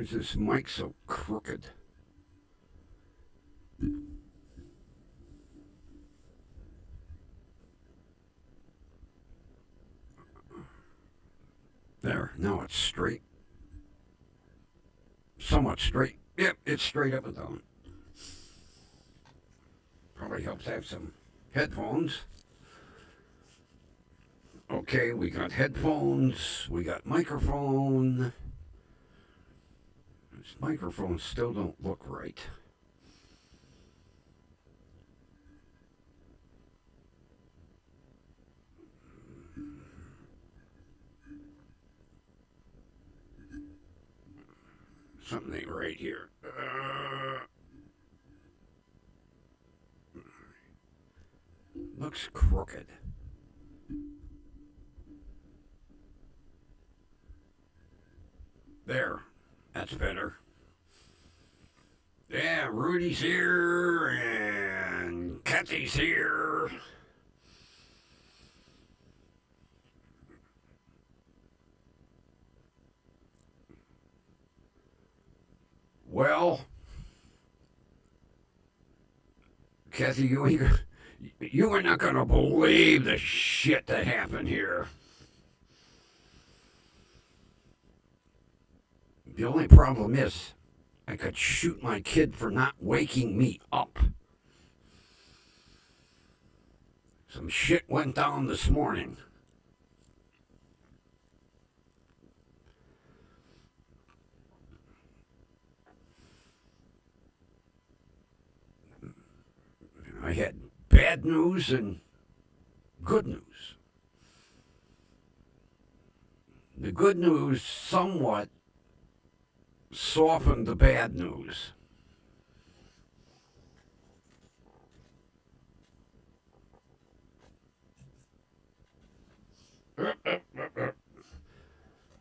is this mic so crooked? There, now it's straight. Somewhat straight. Yep, it's straight up and down. Probably helps to have some headphones. Okay, we got headphones, we got microphone. These microphones still don't look right. Something ain't right here. Looks crooked. There. That's better. Yeah, Rudy's here and Kathy's here. Well, Kathy, you are not going to believe the shit that happened here. The only problem is, I could shoot my kid for not waking me up. Some shit went down this morning. I had bad news and good news. The good news somewhat softened the bad news.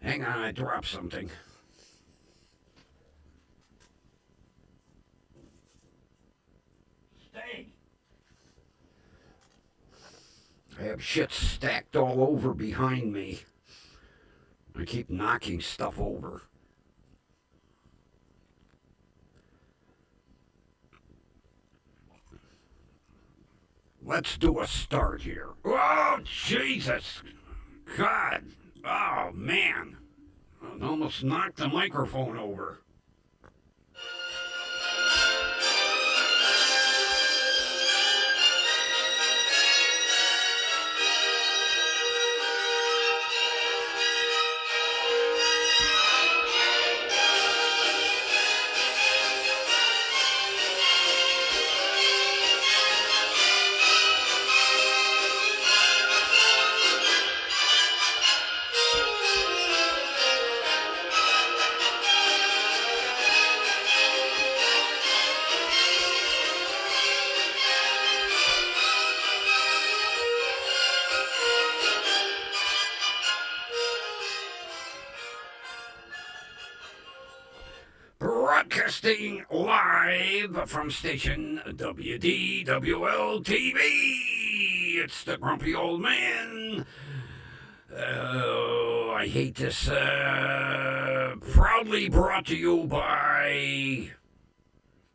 Hang on, I dropped something. Stay. I have shit stacked all over behind me. I keep knocking stuff over. Let's do a start here. Oh, Jesus. God. Oh, man. I almost knocked the microphone over. Broadcasting live from station WDWL TV. It's the grumpy old man. Oh, I hate this. Proudly brought to you by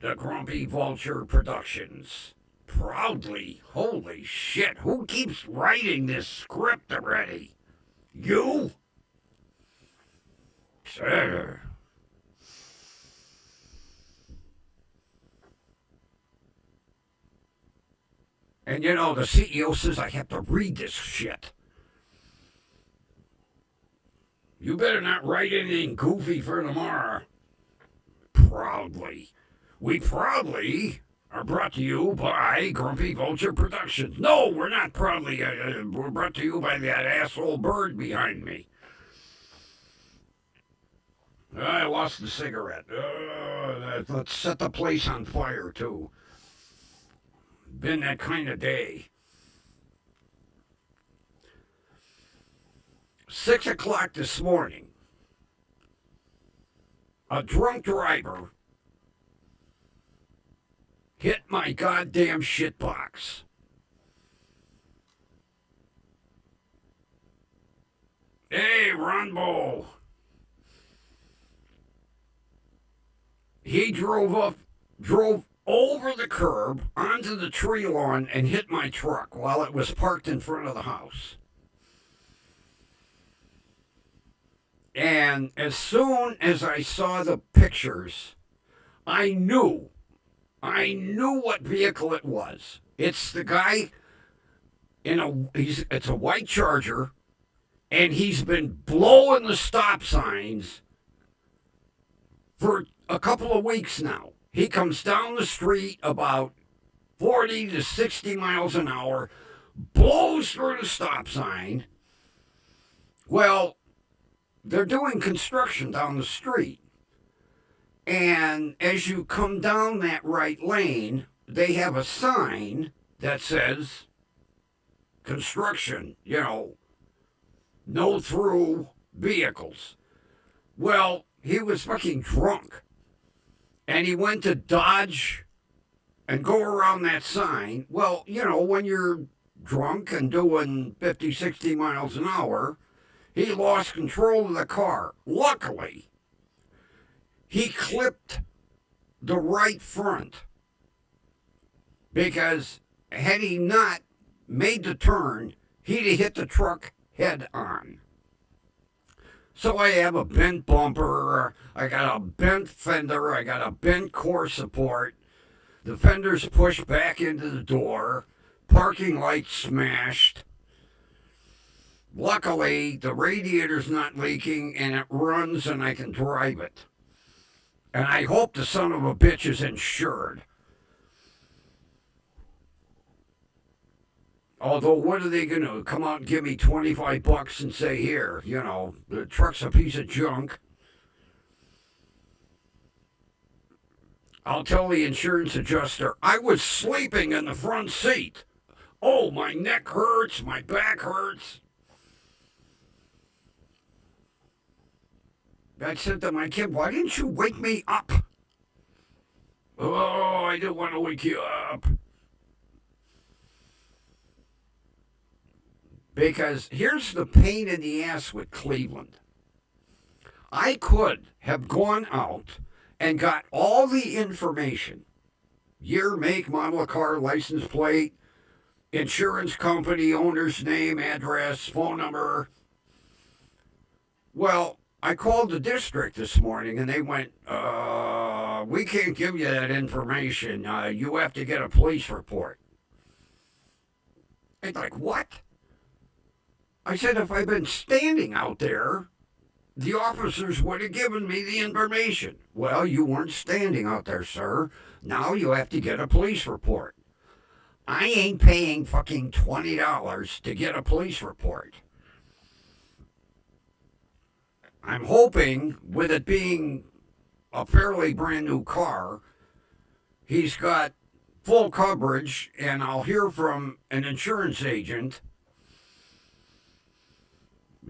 the Grumpy Vulture Productions. Proudly. Holy shit. Who keeps writing this script already? You? Sure. And you know, the CEO says I have to read this shit. You better not write anything goofy for tomorrow. Proudly. We proudly are brought to you by Grumpy Vulture Productions. No, we're not proudly. We're brought to you by that asshole bird behind me. I lost the cigarette. Let's set the place on fire, too. Been that kind of day. 6 o'clock this morning, a drunk driver hit my goddamn shitbox. Hey, Ronbo. he drove over the curb onto the tree lawn and hit my truck while it was parked in front of the house. And as soon as I saw the pictures, I knew what vehicle it was. It's the guy it's a white Charger, and he's been blowing the stop signs for a couple of weeks now. He comes down the street about 40 to 60 miles an hour, blows through the stop sign. Well, they're doing construction down the street. And as you come down that right lane, they have a sign that says construction, no through vehicles. Well, he was fucking drunk. And he went to dodge and go around that sign. Well, when you're drunk and doing 50, 60 miles an hour, he lost control of the car. Luckily, he clipped the right front, because had he not made the turn, he'd have hit the truck head on. So I have a bent bumper, I got a bent fender, I got a bent core support, the fender's pushed back into the door, parking light smashed. Luckily, the radiator's not leaking and it runs and I can drive it. And I hope the son of a bitch is insured. Although, what are they going to come out and give me $25 and say, here, the truck's a piece of junk? I'll tell the insurance adjuster, I was sleeping in the front seat. Oh, my neck hurts, my back hurts. I said to my kid, why didn't you wake me up? Oh, I didn't want to wake you up. Because here's the pain in the ass with Cleveland. I could have gone out and got all the information. Year, make, model of car, license plate, insurance company, owner's name, address, phone number. Well, I called the district this morning and they went, we can't give you that information. You have to get a police report. And like, what? I said, if I'd been standing out there, the officers would have given me the information. Well, you weren't standing out there, sir. Now you have to get a police report. I ain't paying fucking $20 to get a police report. I'm hoping, with it being a fairly brand new car, he's got full coverage, and I'll hear from an insurance agent,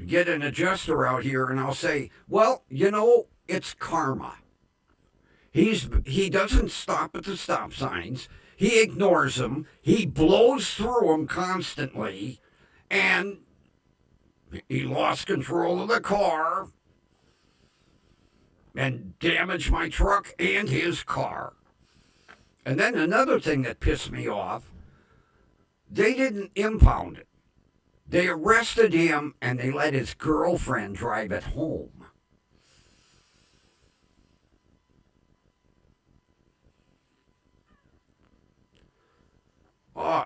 get an adjuster out here, and I'll say, well, it's karma. He doesn't stop at the stop signs. He ignores them. He blows through them constantly, and he lost control of the car and damaged my truck and his car. And then another thing that pissed me off, they didn't impound it. They arrested him and they let his girlfriend drive it home.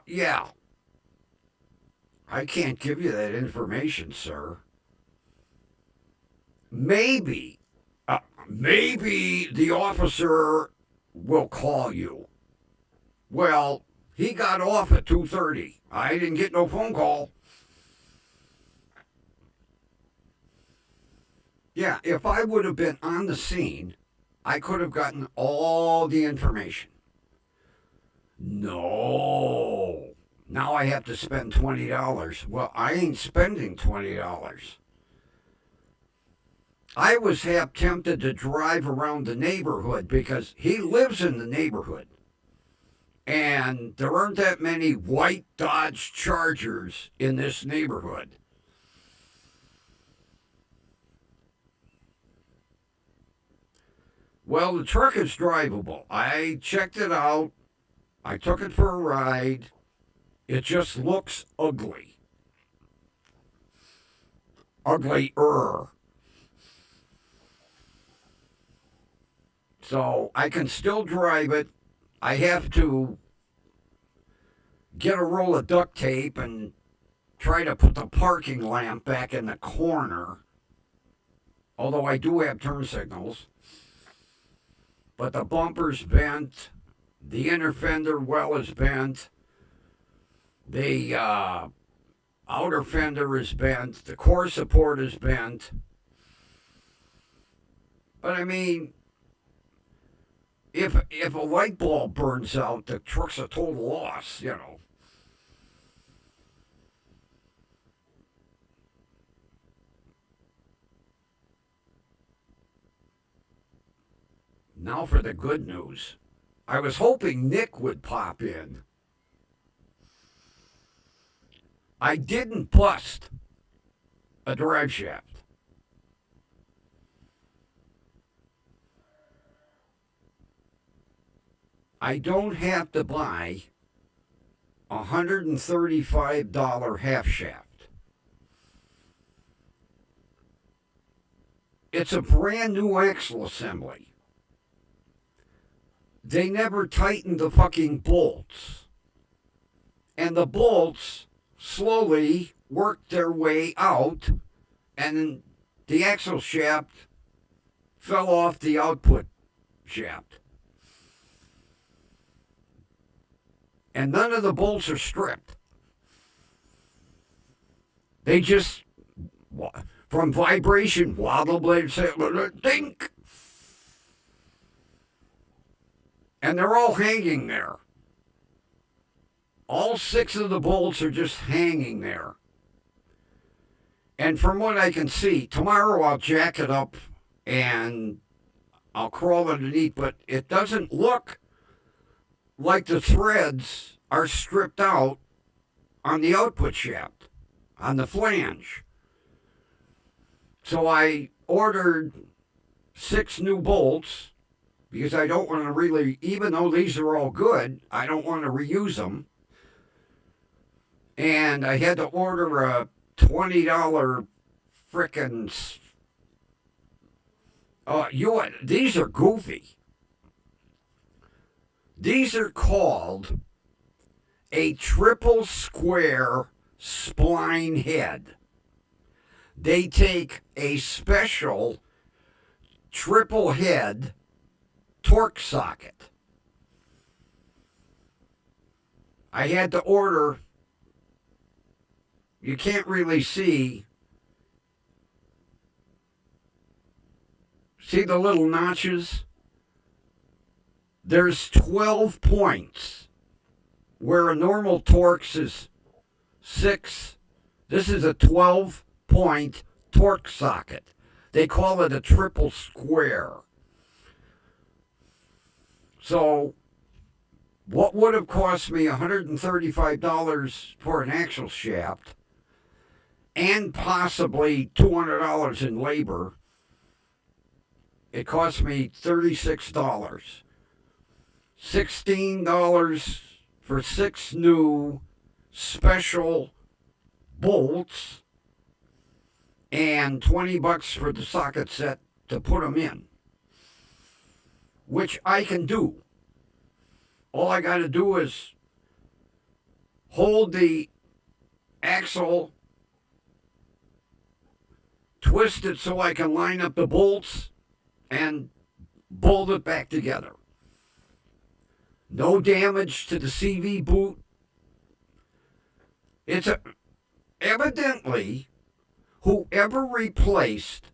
Yeah. I can't give you that information, sir. Maybe the officer will call you. Well, he got off at 2:30. I didn't get no phone call. Yeah, if I would have been on the scene, I could have gotten all the information. No. Now I have to spend $20. Well, I ain't spending $20. I was half tempted to drive around the neighborhood because he lives in the neighborhood. And there aren't that many white Dodge Chargers in this neighborhood. Well, the truck is drivable. I checked it out. I took it for a ride. It just looks ugly. Uglier. So I can still drive it. I have to get a roll of duct tape and try to put the parking lamp back in the corner. Although I do have turn signals. But the bumper's bent. The inner fender well is bent. The outer fender is bent. The core support is bent. But I mean, if a light bulb burns out, the truck's a total loss, you know. Now for the good news. I was hoping Nick would pop in. I didn't bust a drive shaft. I don't have to buy a $135 half shaft. It's a brand new axle assembly. They never tightened the fucking bolts. And the bolts slowly worked their way out, and the axle shaft fell off the output shaft. And none of the bolts are stripped. They just, from vibration, wobble blade say, dink. And they're all hanging there. All 6 of the bolts are just hanging there. And from what I can see, tomorrow I'll jack it up and I'll crawl underneath, but it doesn't look like the threads are stripped out on the output shaft, on the flange. So I ordered 6 new bolts because I don't want to really, even though these are all good, I don't want to reuse them. And I had to order a $20 frickin' these are goofy. These are called a triple square spline head. They take a special triple head torque socket. I had to order, you can't really see the little notches? There's 12 points where a normal Torx is 6. This is a 12-point torque socket. They call it a triple square. So what would have cost me $135 for an axle shaft and possibly $200 in labor, it cost me $36. $16 for 6 new special bolts and $20 for the socket set to put them in, which I can do. All I got to do is hold the axle, twist it so I can line up the bolts, and bolt it back together. No damage to the CV boot. Evidently, whoever replaced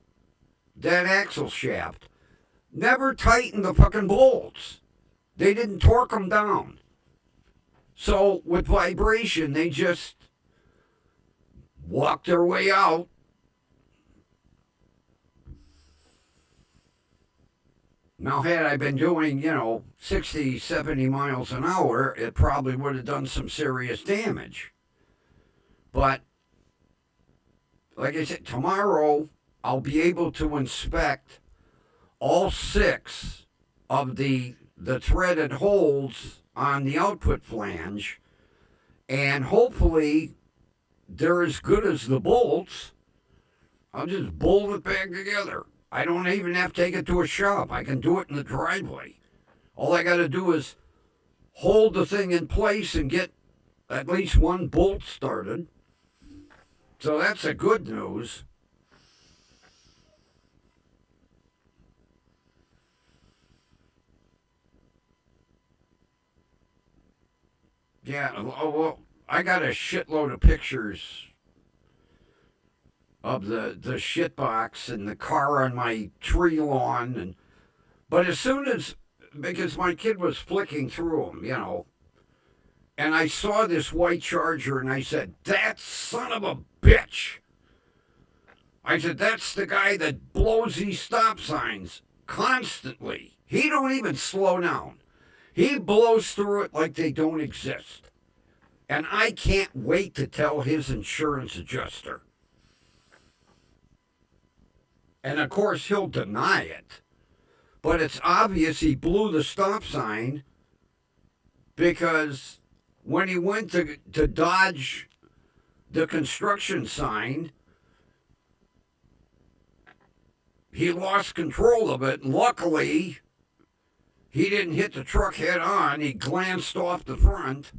that axle shaft never tightened the fucking bolts. They didn't torque them down. So with vibration, they just walked their way out. Now, had I been doing, 60, 70 miles an hour, it probably would have done some serious damage. But, like I said, tomorrow I'll be able to inspect all 6 of the threaded holes on the output flange, and hopefully they're as good as the bolts. I'll just bolt it back together. I don't even have to take it to a shop. I can do it in the driveway. All I got to do is hold the thing in place and get at least one bolt started. So that's the good news. Yeah, well, I got a shitload of pictures of the shit box and the car on my tree lawn, but as soon as, because my kid was flicking through them, and I saw this white Charger, and I said, that son of a bitch. I said, that's the guy that blows these stop signs constantly. He don't even slow down. He blows through it like they don't exist. And I can't wait to tell his insurance adjuster. And of course, he'll deny it. But it's obvious he blew the stop sign because when he went to dodge the construction sign, he lost control of it. Luckily, he didn't hit the truck head on. He glanced off the front.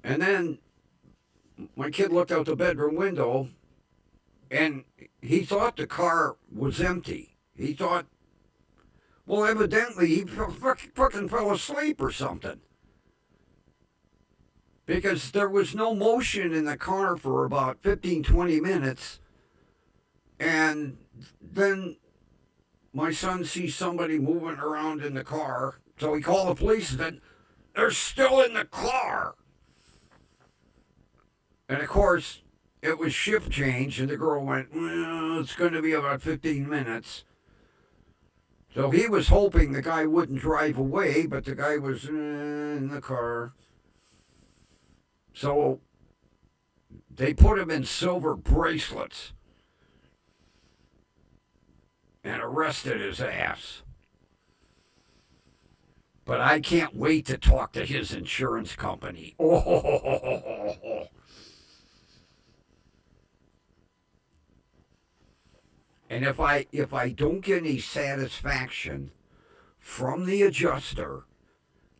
And then my kid looked out the bedroom window, and he thought the car was empty. He thought, well, evidently he fucking fell asleep or something. Because there was no motion in the car for about 15, 20 minutes. And then my son sees somebody moving around in the car. So he called the police and said, they're still in the car. And of course, it was shift change, and the girl went, well, it's going to be about 15 minutes. So he was hoping the guy wouldn't drive away, but the guy was in the car. So they put him in silver bracelets and arrested his ass. But I can't wait to talk to his insurance company. Oh. And if I don't get any satisfaction from the adjuster,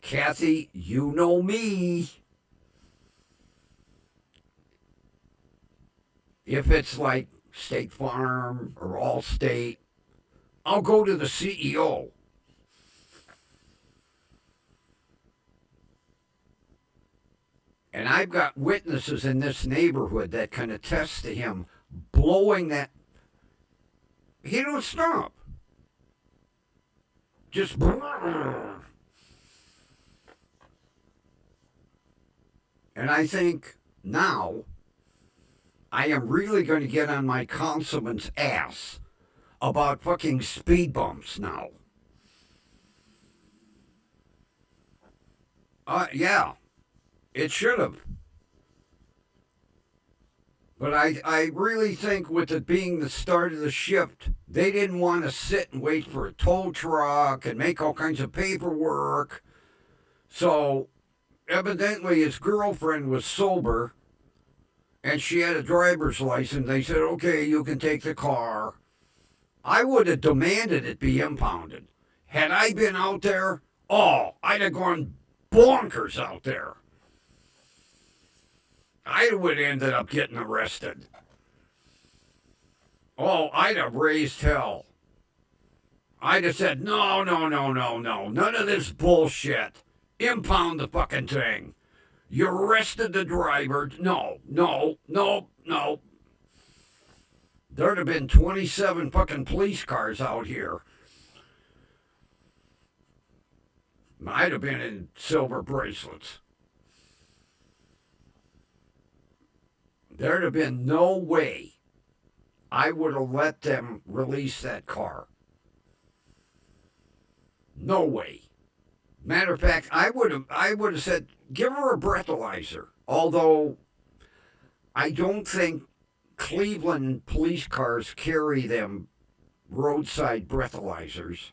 Kathy, you know me. If it's like State Farm or Allstate, I'll go to the CEO. And I've got witnesses in this neighborhood that can attest to him blowing that. He don't stop. Just. And I think now I am really going to get on my councilman's ass about fucking speed bumps now. Yeah, it should have. But I really think with it being the start of the shift, they didn't want to sit and wait for a tow truck and make all kinds of paperwork. So evidently his girlfriend was sober and she had a driver's license. They said, okay, you can take the car. I would have demanded it be impounded. Had I been out there, I'd have gone bonkers out there. I would have ended up getting arrested. I'd have raised hell. I'd have said, no. None of this bullshit. Impound the fucking thing. You arrested the driver. No. There'd have been 27 fucking police cars out here. I'd have been in silver bracelets. There'd have been no way I would have let them release that car. No way. Matter of fact, I would have said, give her a breathalyzer. Although I don't think Cleveland police cars carry them roadside breathalyzers.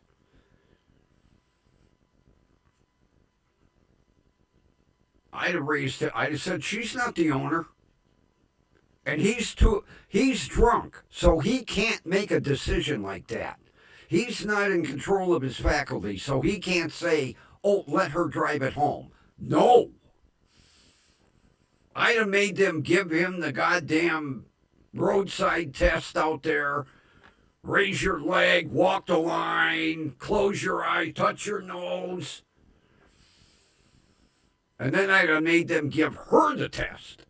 I'd have raised it. I'd have said, she's not the owner. And he's drunk, so he can't make a decision like that. He's not in control of his faculties, so he can't say, oh, let her drive it home. No. I'd have made them give him the goddamn roadside test out there. Raise your leg, walk the line, close your eye, touch your nose. And then I'd have made them give her the test.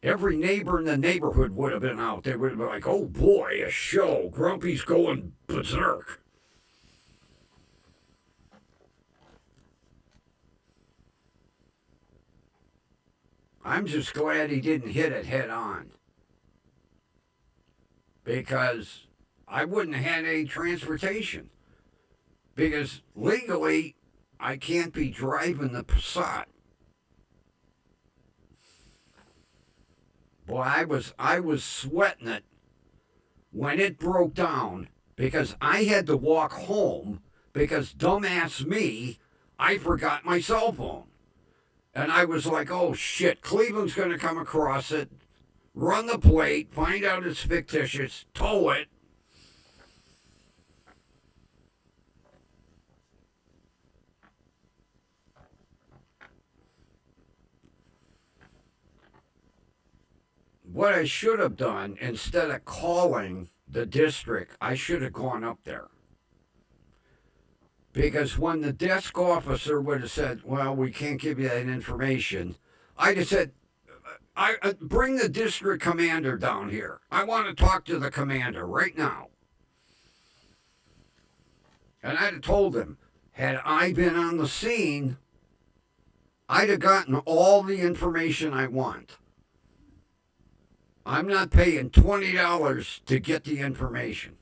Every neighbor in the neighborhood would have been out. They would have been like, oh boy, a show. Grumpy's going berserk. I'm just glad he didn't hit it head on. Because I wouldn't have had any transportation. Because legally, I can't be driving the Passat. Boy, I was sweating it when it broke down because I had to walk home because dumbass me, I forgot my cell phone. And I was like, oh shit, Cleveland's going to come across it, run the plate, find out it's fictitious, tow it. What I should have done, instead of calling the district, I should have gone up there. Because when the desk officer would have said, well, we can't give you that information, I'd have said, bring the district commander down here. I want to talk to the commander right now. And I'd have told him, had I been on the scene, I'd have gotten all the information I want. I'm not paying $20 to get the information.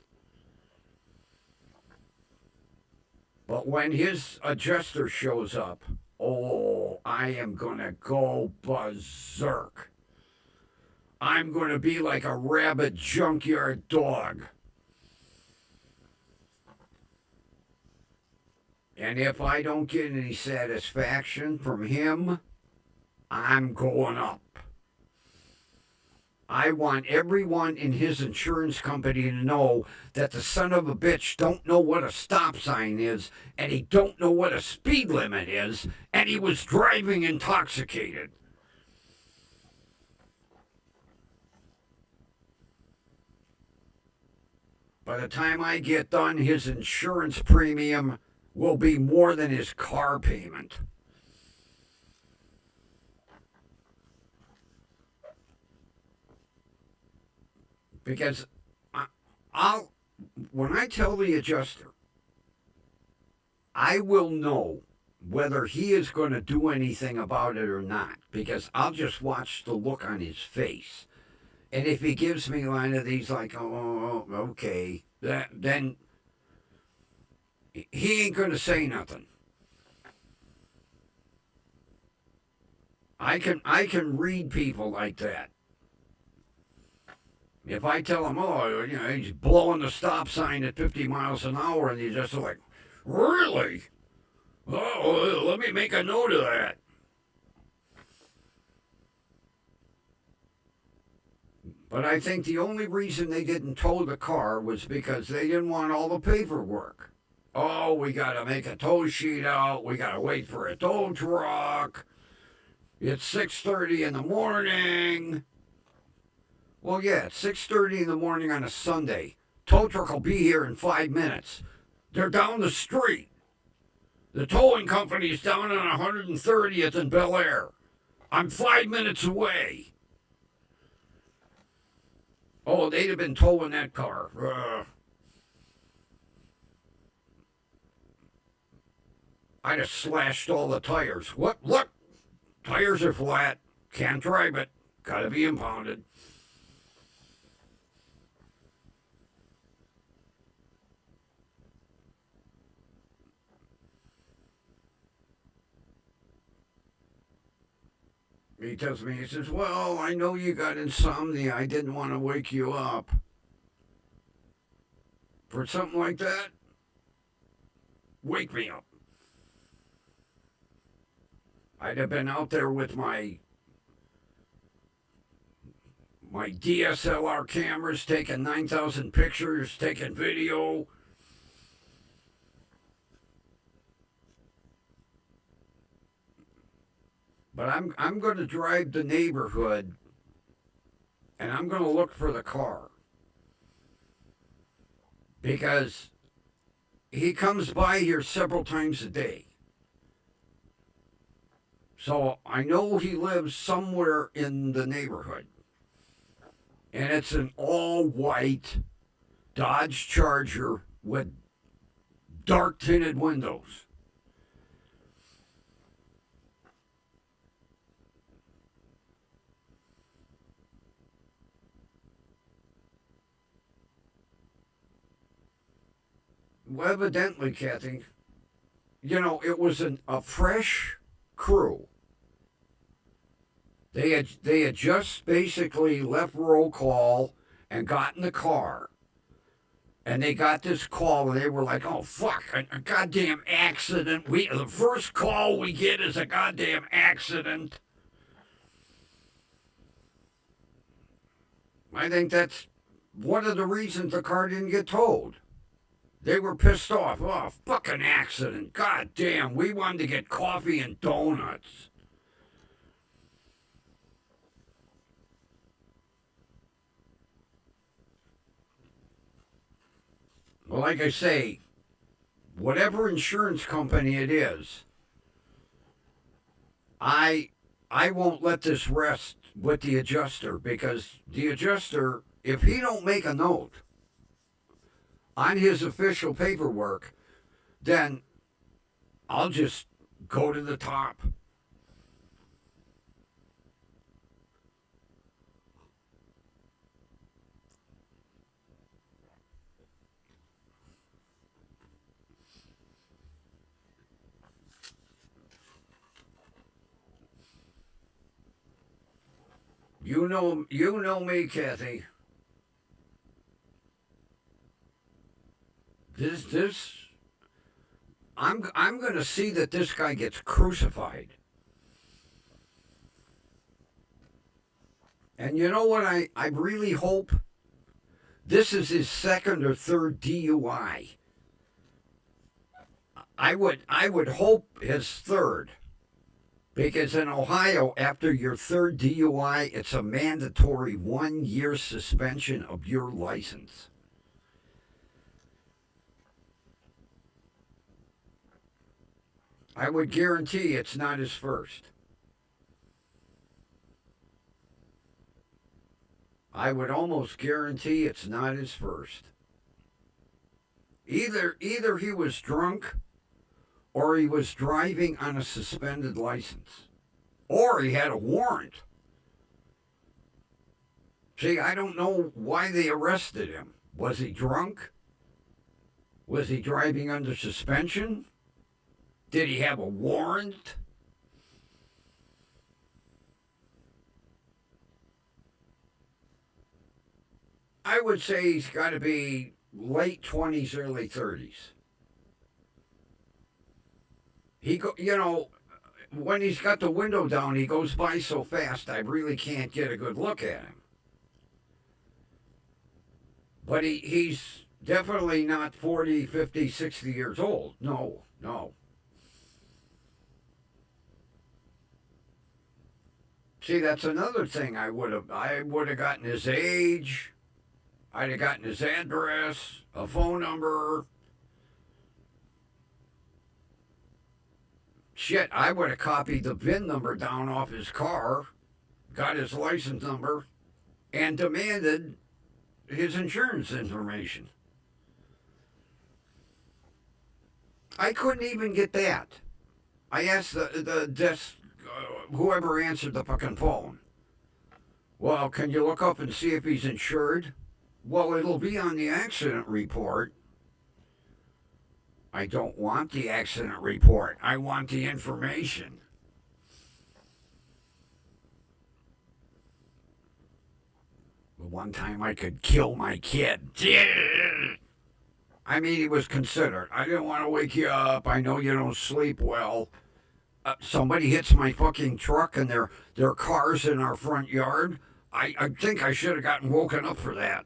But when his adjuster shows up, oh, I am going to go berserk. I'm going to be like a rabid junkyard dog. And if I don't get any satisfaction from him, I'm going up. I want everyone in his insurance company to know that the son of a bitch don't know what a stop sign is, and he don't know what a speed limit is, and he was driving intoxicated. By the time I get done, his insurance premium will be more than his car payment. Because when I tell the adjuster, I will know whether he is going to do anything about it or not, because I'll just watch the look on his face. And if he gives me line of these like, oh, okay, then he ain't going to say nothing. I can read people like that. If I tell him, oh, he's blowing the stop sign at 50 miles an hour, and he's just like, really? Oh, let me make a note of that. But I think the only reason they didn't tow the car was because they didn't want all the paperwork. Oh, we got to make a tow sheet out. We got to wait for a tow truck. It's 6:30 in the morning. Well, yeah, it's 6:30 in the morning on a Sunday. Tow truck will be here in 5 minutes. They're down the street. The towing company's down on 130th in Bel Air. I'm 5 minutes away. Oh, they'd have been towing that car. I'd have slashed all the tires. What? Look, tires are flat. Can't drive it. Gotta be impounded. He tells me, he says, well, I know you got insomnia. I didn't want to wake you up. For something like that, wake me up. I'd have been out there with my DSLR cameras, taking 9,000 pictures, taking video. But I'm going to drive the neighborhood, and I'm going to look for the car. Because he comes by here several times a day. So I know he lives somewhere in the neighborhood. And it's an all-white Dodge Charger with dark tinted windows. Well, evidently, Kathy, it was a fresh crew. They had just basically left roll call and got in the car. And they got this call and they were like, oh fuck, a goddamn accident. The first call we get is a goddamn accident. I think that's one of the reasons the car didn't get towed. They were pissed off. Oh, fucking accident. God damn, we wanted to get coffee and donuts. Well, like I say, whatever insurance company it is, I won't let this rest with the adjuster, because the adjuster, if he don't make a note on his official paperwork, then I'll just go to the top. You know me, Kathy. This I'm going to see that this guy gets crucified. And you know what I really hope? This is his second or third DUI. I would hope his third. Because in Ohio, after your third DUI, it's a mandatory 1 year suspension of your license. I would guarantee it's not his first. I would almost guarantee it's not his first. Either he was drunk, or he was driving on a suspended license, or he had a warrant. See, I don't know why they arrested him. Was he drunk? Was he driving under suspension? Did he have a warrant? I would say he's got to be late 20s, early 30s. When he's got the window down, he goes by so fast, I really can't get a good look at him. But he's definitely not 40, 50, 60 years old. No, no. See, that's another thing I would have gotten his age. I'd have gotten his address, a phone number. Shit, I would have copied the VIN number down off his car, got his license number, and demanded his insurance information. I couldn't even get that. I asked the desk, whoever answered the fucking phone, well, can you look up and see if he's insured? Well, it'll be on the accident report. I don't want the accident report. I want the information. one time I could kill my kid. I mean, he was considerate. I didn't want to wake you up. I know you don't sleep well. Somebody hits my fucking truck and their car's in our front yard. I think I should have gotten woken up for that.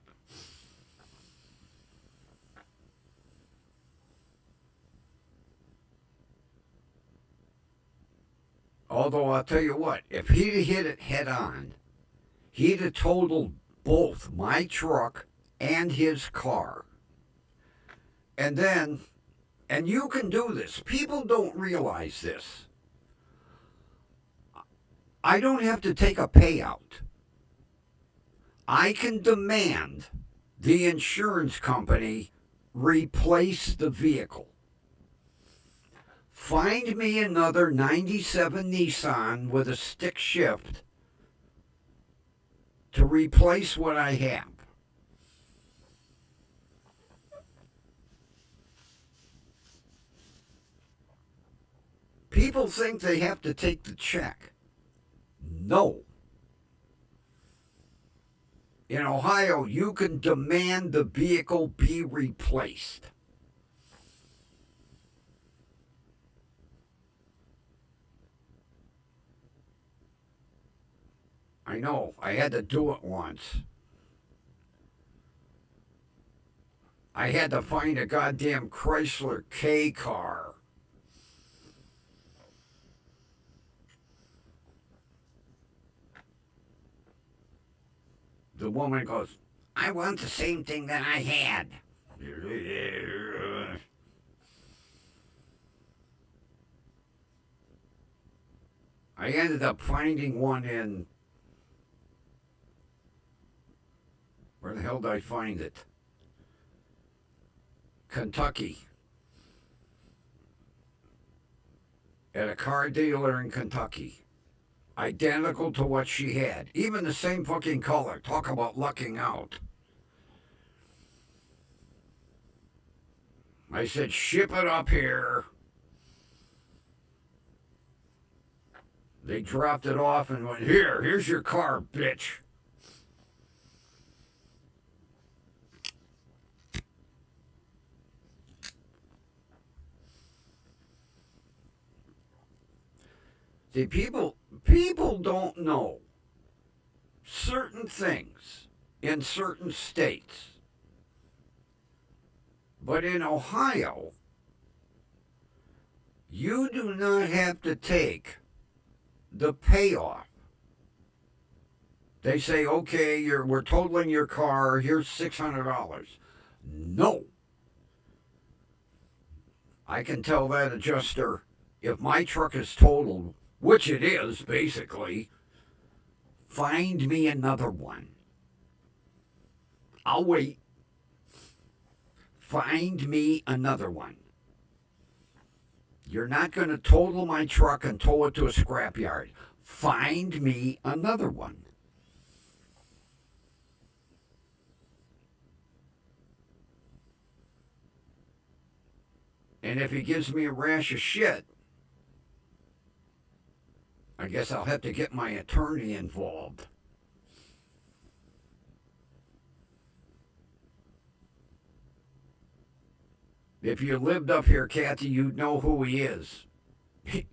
Although I'll tell you what, if he'd have hit it head on, he'd have totaled both my truck and his car. And then, and you can do this. People don't realize this. I don't have to take a payout. I can demand the insurance company replace the vehicle. Find me another 97 Nissan with a stick shift to replace what I have. People think they have to take the check. No. In Ohio, you can demand the vehicle be replaced. I know, I had to do it once. I had to find a goddamn Chrysler K car. The woman goes, I want the same thing that I had. I ended up finding one in. Where the hell did I find it? Kentucky. At a car dealer in Kentucky. Identical to what she had. Even the same fucking color. Talk about lucking out. I said, ship it up here. They dropped it off and went, here's your car, bitch. See, people don't know certain things in certain states. But in Ohio, you do not have to take the payoff. They say, okay, we're totaling your car, here's $600. No. I can tell that adjuster, if my truck is totaled, which it is, basically, find me another one. I'll wait. Find me another one. You're not going to total my truck and tow it to a scrapyard. Find me another one. And if he gives me a rash of shit, I guess I'll have to get my attorney involved. If you lived up here, Kathy, you'd know who he is.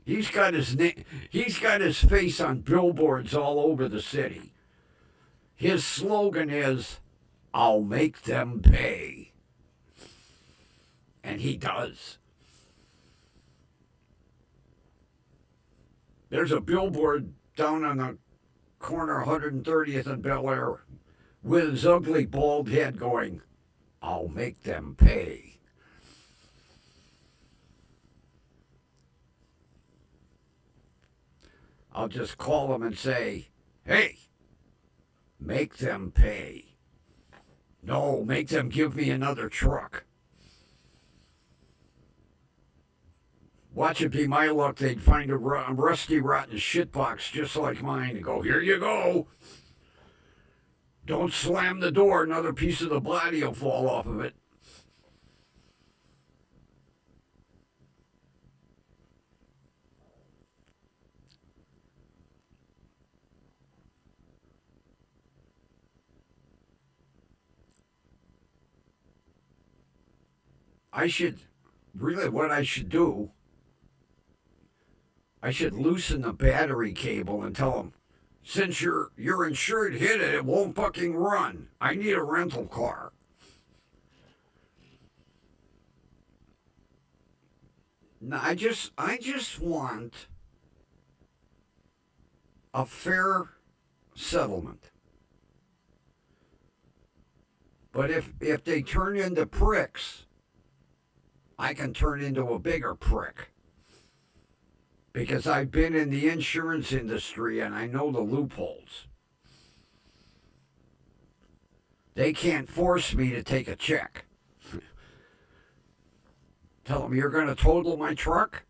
He's got his face on billboards all over the city. His slogan is, I'll make them pay. And he does. There's a billboard down on the corner of 130th and Bel Air with his ugly bald head going, I'll make them pay. I'll just call him and say, hey, make them pay. No, make them give me another truck. Watch it be my luck, they'd find a rusty, rotten shitbox just like mine and go, here you go. Don't slam the door, another piece of the body will fall off of it. I should really what I should do. I should loosen the battery cable and tell them, since your insured hit it, it won't fucking run. I need a rental car. No, I just want a fair settlement. But if they turn into pricks, I can turn into a bigger prick. Because I've been in the insurance industry and I know the loopholes. They can't force me to take a check. Tell them you're going to total my truck?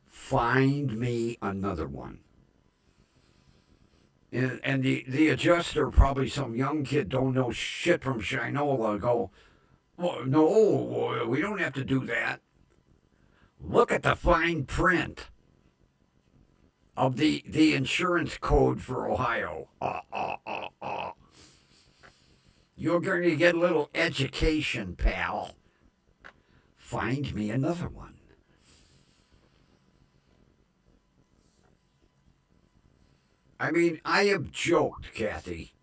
Find me another one. And the adjuster, probably some young kid, don't know shit from Shinola, go, well, no, we don't have to do that. Look at the fine print of the insurance code for Ohio. You're going to get a little education, pal. Find me another one. I mean, I have joked, Kathy.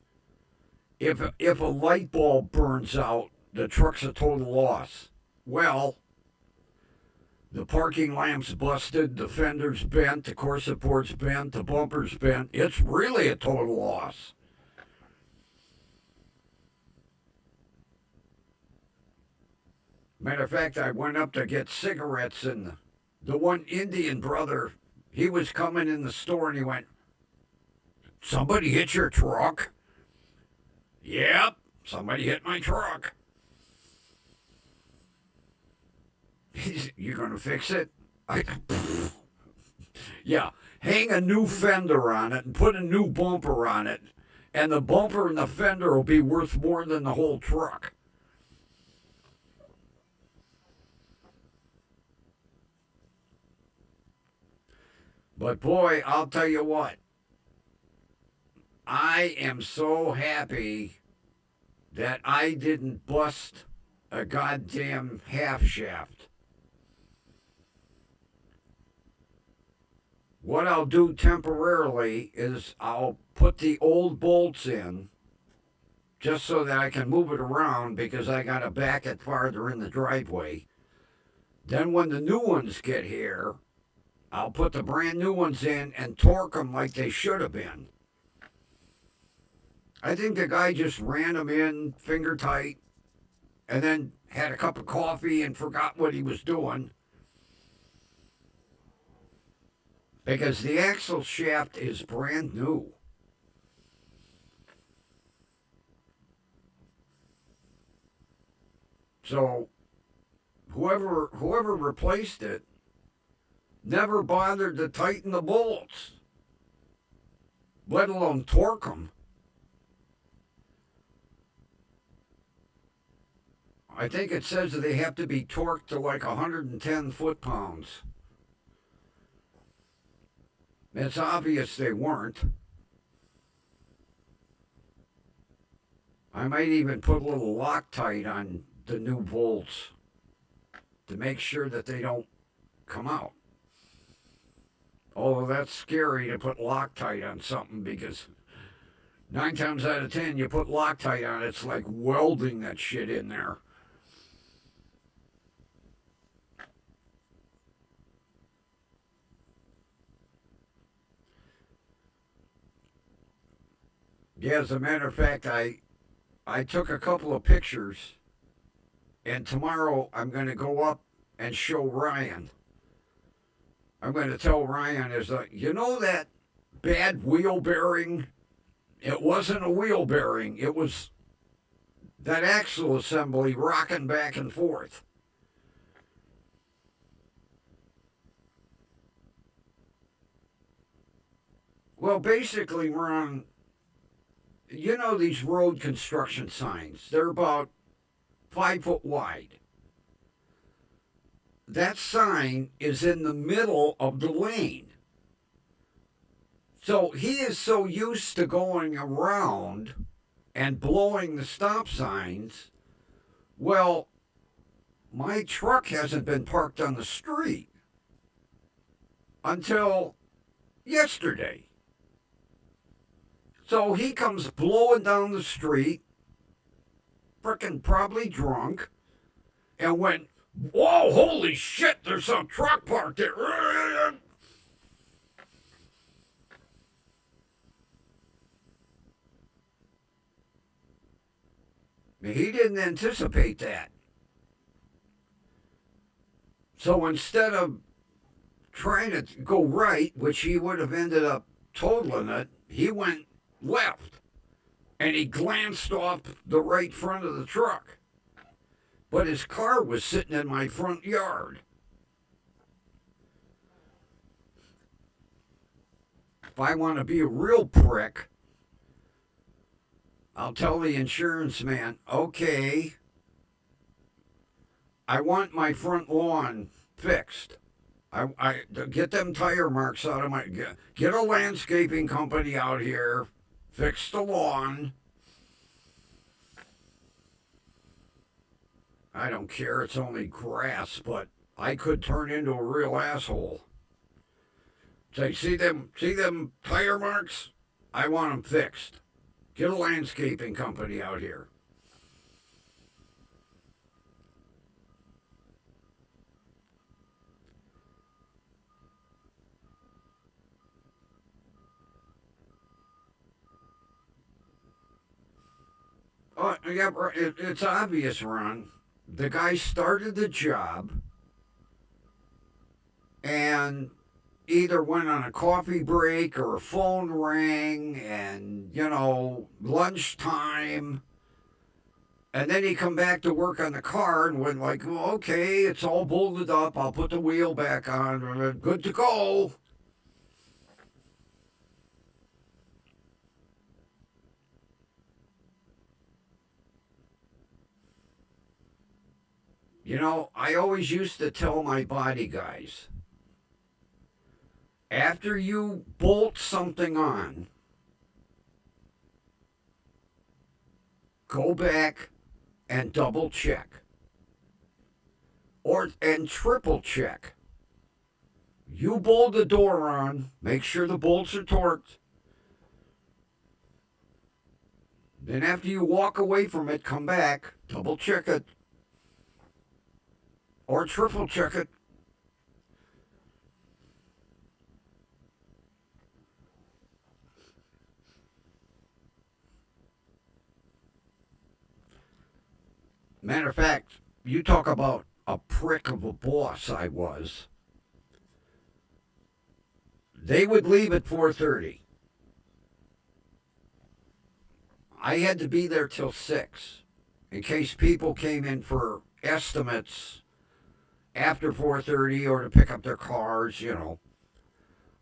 If a light bulb burns out, the truck's a total loss. Well, the parking lamp's busted, the fender's bent, the core support's bent, the bumper's bent. It's really a total loss. Matter of fact, I went up to get cigarettes, and the one Indian brother, he was coming in the store, and he went, somebody hit your truck? Yep, somebody hit my truck. You gonna fix it? Yeah, hang a new fender on it and put a new bumper on it, and the bumper and the fender will be worth more than the whole truck. But boy, I'll tell you what, I am so happy that I didn't bust a goddamn half shaft. What I'll do temporarily is I'll put the old bolts in just so that I can move it around because I got to back it farther in the driveway. Then when the new ones get here, I'll put the brand new ones in and torque them like they should have been. I think the guy just ran them in finger tight and then had a cup of coffee and forgot what he was doing. Because the axle shaft is brand new. So whoever replaced it never bothered to tighten the bolts, let alone torque them. I think it says that they have to be torqued to like 110 foot-pounds. It's obvious they weren't. I might even put a little Loctite on the new bolts to make sure that they don't come out. Although that's scary to put Loctite on something because 9 times out of 10 you put Loctite on it, it's like welding that shit in there. Yeah, as a matter of fact, I took a couple of pictures, and tomorrow I'm going to go up and show Ryan. I'm going to tell Ryan, you know that bad wheel bearing? It wasn't a wheel bearing. It was that axle assembly rocking back and forth. Well, basically, Ron, you know these road construction signs. They're about 5 foot wide. That sign is in the middle of the lane. So he is so used to going around and blowing the stop signs. Well, my truck hasn't been parked on the street until yesterday. So he comes blowing down the street, frickin' probably drunk, and went, whoa, holy shit, there's some truck parked there. He didn't anticipate that. So instead of trying to go right, which he would have ended up totaling it, he went left. And he glanced off the right front of the truck. But his car was sitting in my front yard. If I want to be a real prick, I'll tell the insurance man, okay, I want my front lawn fixed. I get them tire marks out of my, get a landscaping company out here, fix the lawn. I don't care, it's only grass, but I could turn into a real asshole. Say, see them tire marks? I want them fixed. Get a landscaping company out here. Oh, yeah, it's obvious, Ron. The guy started the job and either went on a coffee break or a phone rang and, lunchtime. And then he come back to work on the car and went like, well, okay, it's all bolted up. I'll put the wheel back on. Good to go. I always used to tell my body guys, after you bolt something on, go back and double check. And triple check. You bolt the door on, make sure the bolts are torqued. Then after you walk away from it, come back, double check it. Or triple check it. Matter of fact, you talk about a prick of a boss I was. They would leave at 4:30. I had to be there till 6 in case people came in for estimates after 4:30 or to pick up their cars,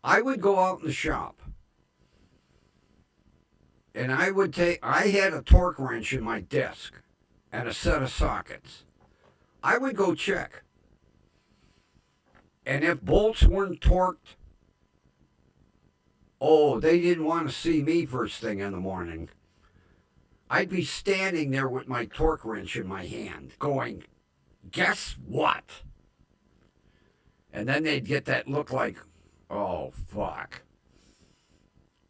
I would go out in the shop and I had a torque wrench in my desk and a set of sockets. I would go check. And if bolts weren't torqued, they didn't want to see me first thing in the morning. I'd be standing there with my torque wrench in my hand going, guess what? And then they'd get that look like, oh, fuck.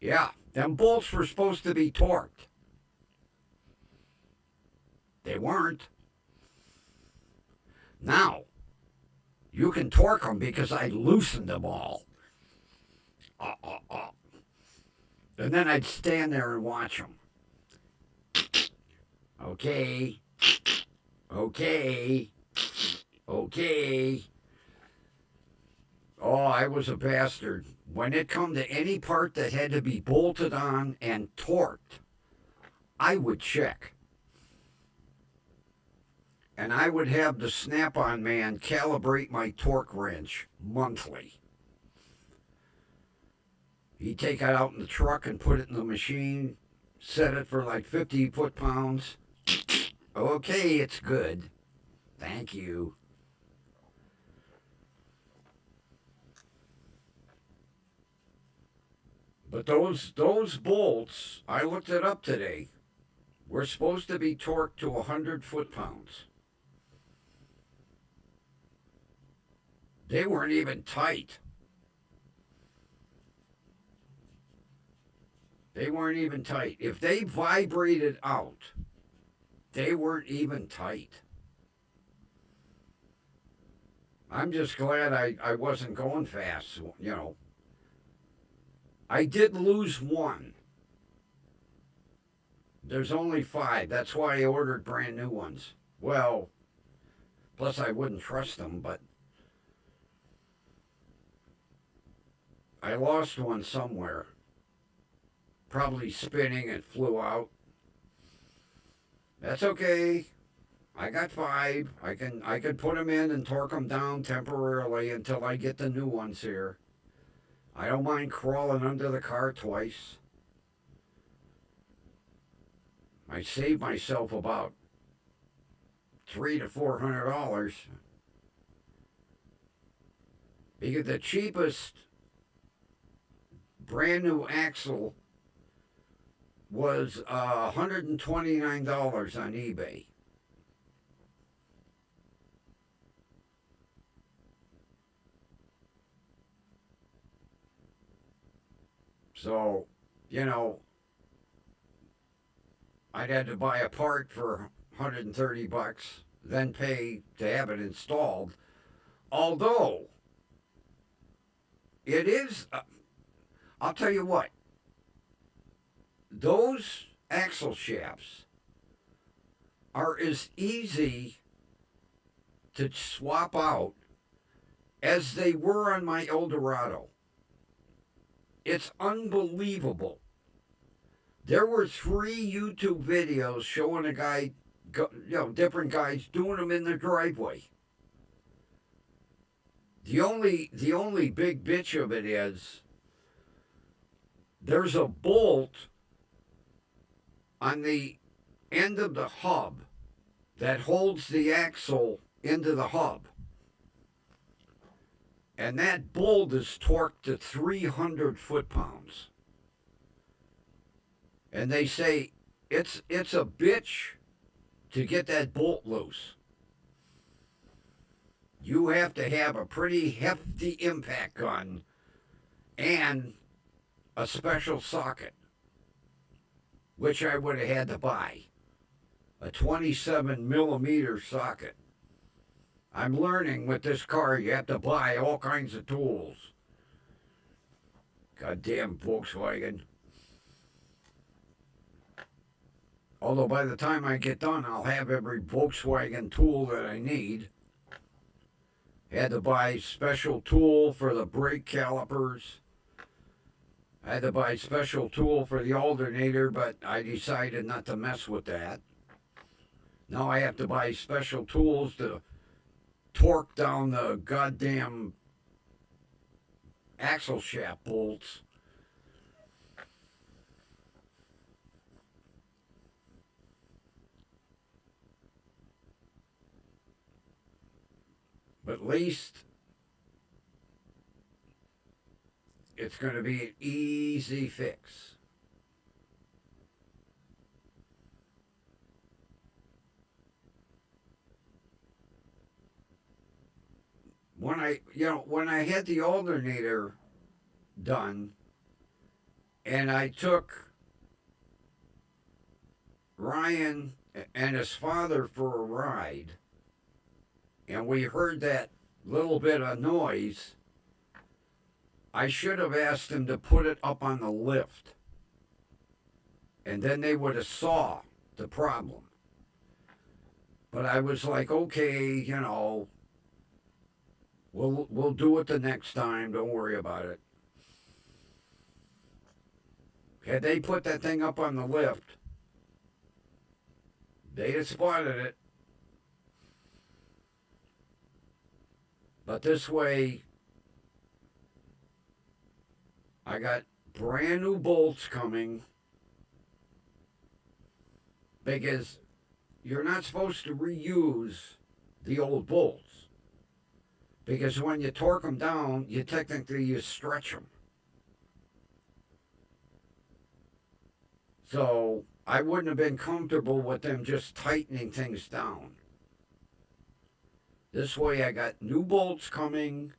Yeah, them bolts were supposed to be torqued. They weren't. Now, you can torque them because I loosened them all. And then I'd stand there and watch them. Okay. Oh, I was a bastard. When it come to any part that had to be bolted on and torqued, I would check. And I would have the Snap-on man calibrate my torque wrench monthly. He'd take it out in the truck and put it in the machine, set it for like 50 foot-pounds. Okay, it's good. Thank you. But those bolts, I looked it up today, were supposed to be torqued to 100 foot-pounds. They weren't even tight. They weren't even tight. If they vibrated out, they weren't even tight. I'm just glad I wasn't going fast, you know. I did lose one. There's only 5. That's why I ordered brand new ones. Well, plus I wouldn't trust them, but I lost one somewhere. Probably spinning, it flew out. That's okay. I got 5. I can put them in and torque them down temporarily until I get the new ones here. I don't mind crawling under the car twice. I saved myself about $300 to $400 because the cheapest brand new axle was $129 on eBay. So, you know, I'd had to buy a part for $130, then pay to have it installed. Although, it is, I'll tell you what, those axle shafts are as easy to swap out as they were on my Eldorado. It's unbelievable. There were 3 YouTube videos showing a guy, different guys doing them in the driveway. The only big bitch of it is there's a bolt on the end of the hub that holds the axle into the hub. And that bolt is torqued to 300 foot-pounds. And they say it's a bitch to get that bolt loose. You have to have a pretty hefty impact gun and a special socket, which I would have had to buy. A 27 millimeter socket. I'm learning with this car you have to buy all kinds of tools. Goddamn Volkswagen. Although by the time I get done, I'll have every Volkswagen tool that I need. Had to buy special tool for the brake calipers. I had to buy special tool for the alternator, but I decided not to mess with that. Now I have to buy special tools to torque down the goddamn axle shaft bolts. But at least it's going to be an easy fix. When I had the alternator done and I took Ryan and his father for a ride, and we heard that little bit of noise, I should have asked him to put it up on the lift. And then they would have saw the problem. But I was like, okay, we'll do it the next time. Don't worry about it. Had they put that thing up on the lift, they'd have spotted it. But this way, I got brand new bolts coming because you're not supposed to reuse the old bolts. Because when you torque them down, you stretch them. So I wouldn't have been comfortable with them just tightening things down. This way I got new bolts coming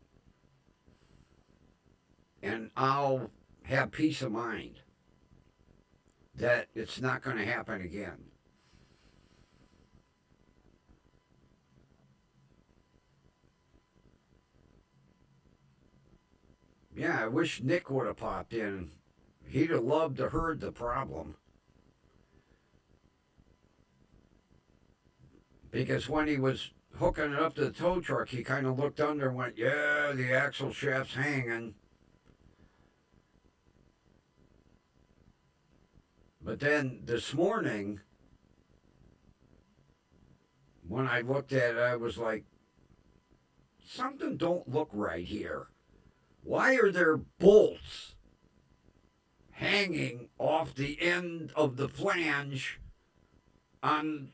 and I'll have peace of mind that it's not going to happen again. Yeah, I wish Nick would have popped in. He'd have loved to heard the problem. Because when he was hooking it up to the tow truck, he kind of looked under and went, yeah, the axle shaft's hanging. But then this morning, when I looked at it, I was like, something don't look right here. Why are there bolts hanging off the end of the flange on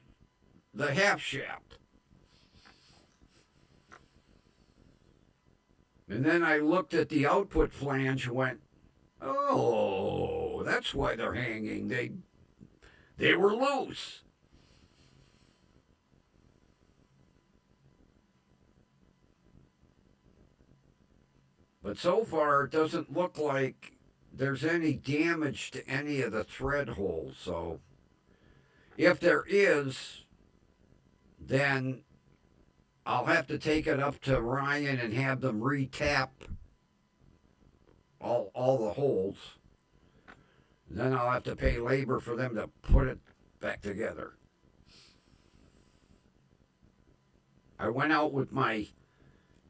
the half shaft? And then I looked at the output flange and went, oh, that's why they're hanging. They were loose. But so far, it doesn't look like there's any damage to any of the thread holes. So if there is, then I'll have to take it up to Ryan and have them re-tap all the holes. Then I'll have to pay labor for them to put it back together. I went out with my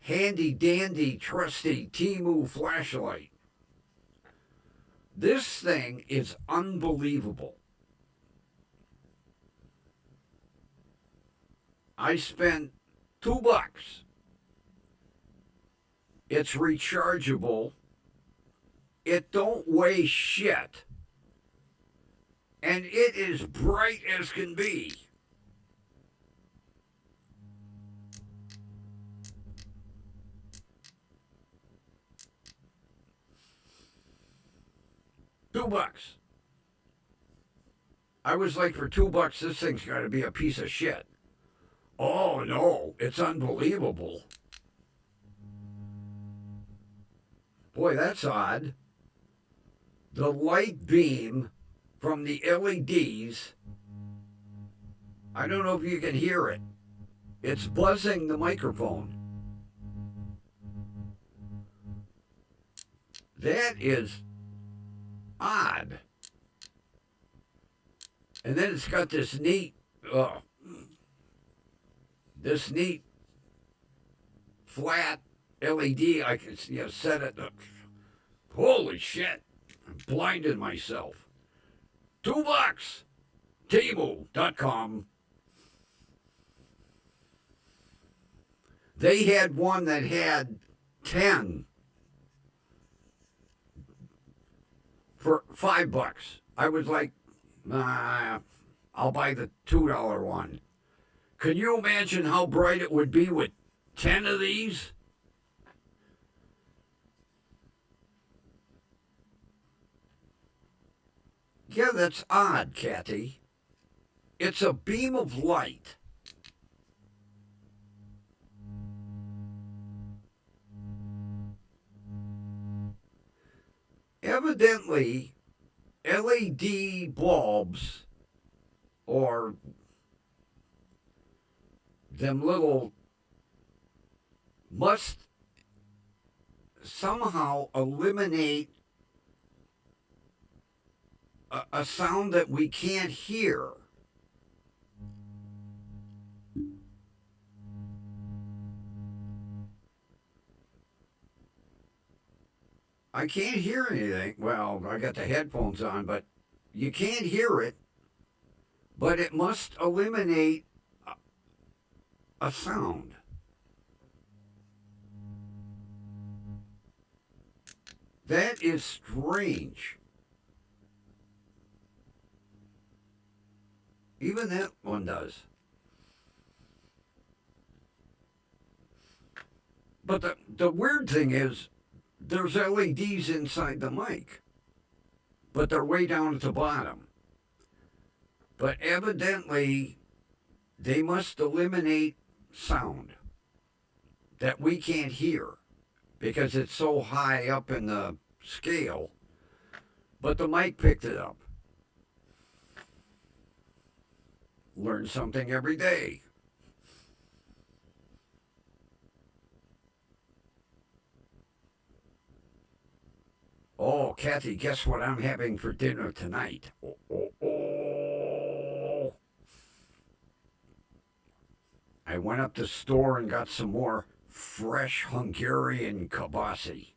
handy dandy trusty Temu flashlight. This thing is unbelievable. I spent $2. It's rechargeable. It don't weigh shit. And it is bright as can be. $2. I was like, for $2, this thing's got to be a piece of shit. Oh no, it's unbelievable. Boy, that's odd. The light beam from the LEDs, I don't know if you can hear it. It's buzzing the microphone. That is odd. And then it's got this neat flat LED. I can set it. Holy shit! I blinded myself. $2. Temu.com. They had one that had 10 for $5. I was like, I'll buy the $2 one. Can you imagine how bright it would be with 10 of these? Yeah, that's odd, Kathy. It's a beam of light. Evidently, LED bulbs, or them little, must somehow eliminate a sound that we can't hear. I can't hear anything. Well, I got the headphones on, but you can't hear it. But it must eliminate a sound. That is strange. Even that one does. But the weird thing is, there's LEDs inside the mic, but they're way down at the bottom. But evidently, they must eliminate sound. that we can't hear because it's so high up in the scale, but the mic picked it up. Learn something every day. Oh, Kathy, guess what I'm having for dinner tonight? Oh. I went up to the store and got some more fresh Hungarian kibasi.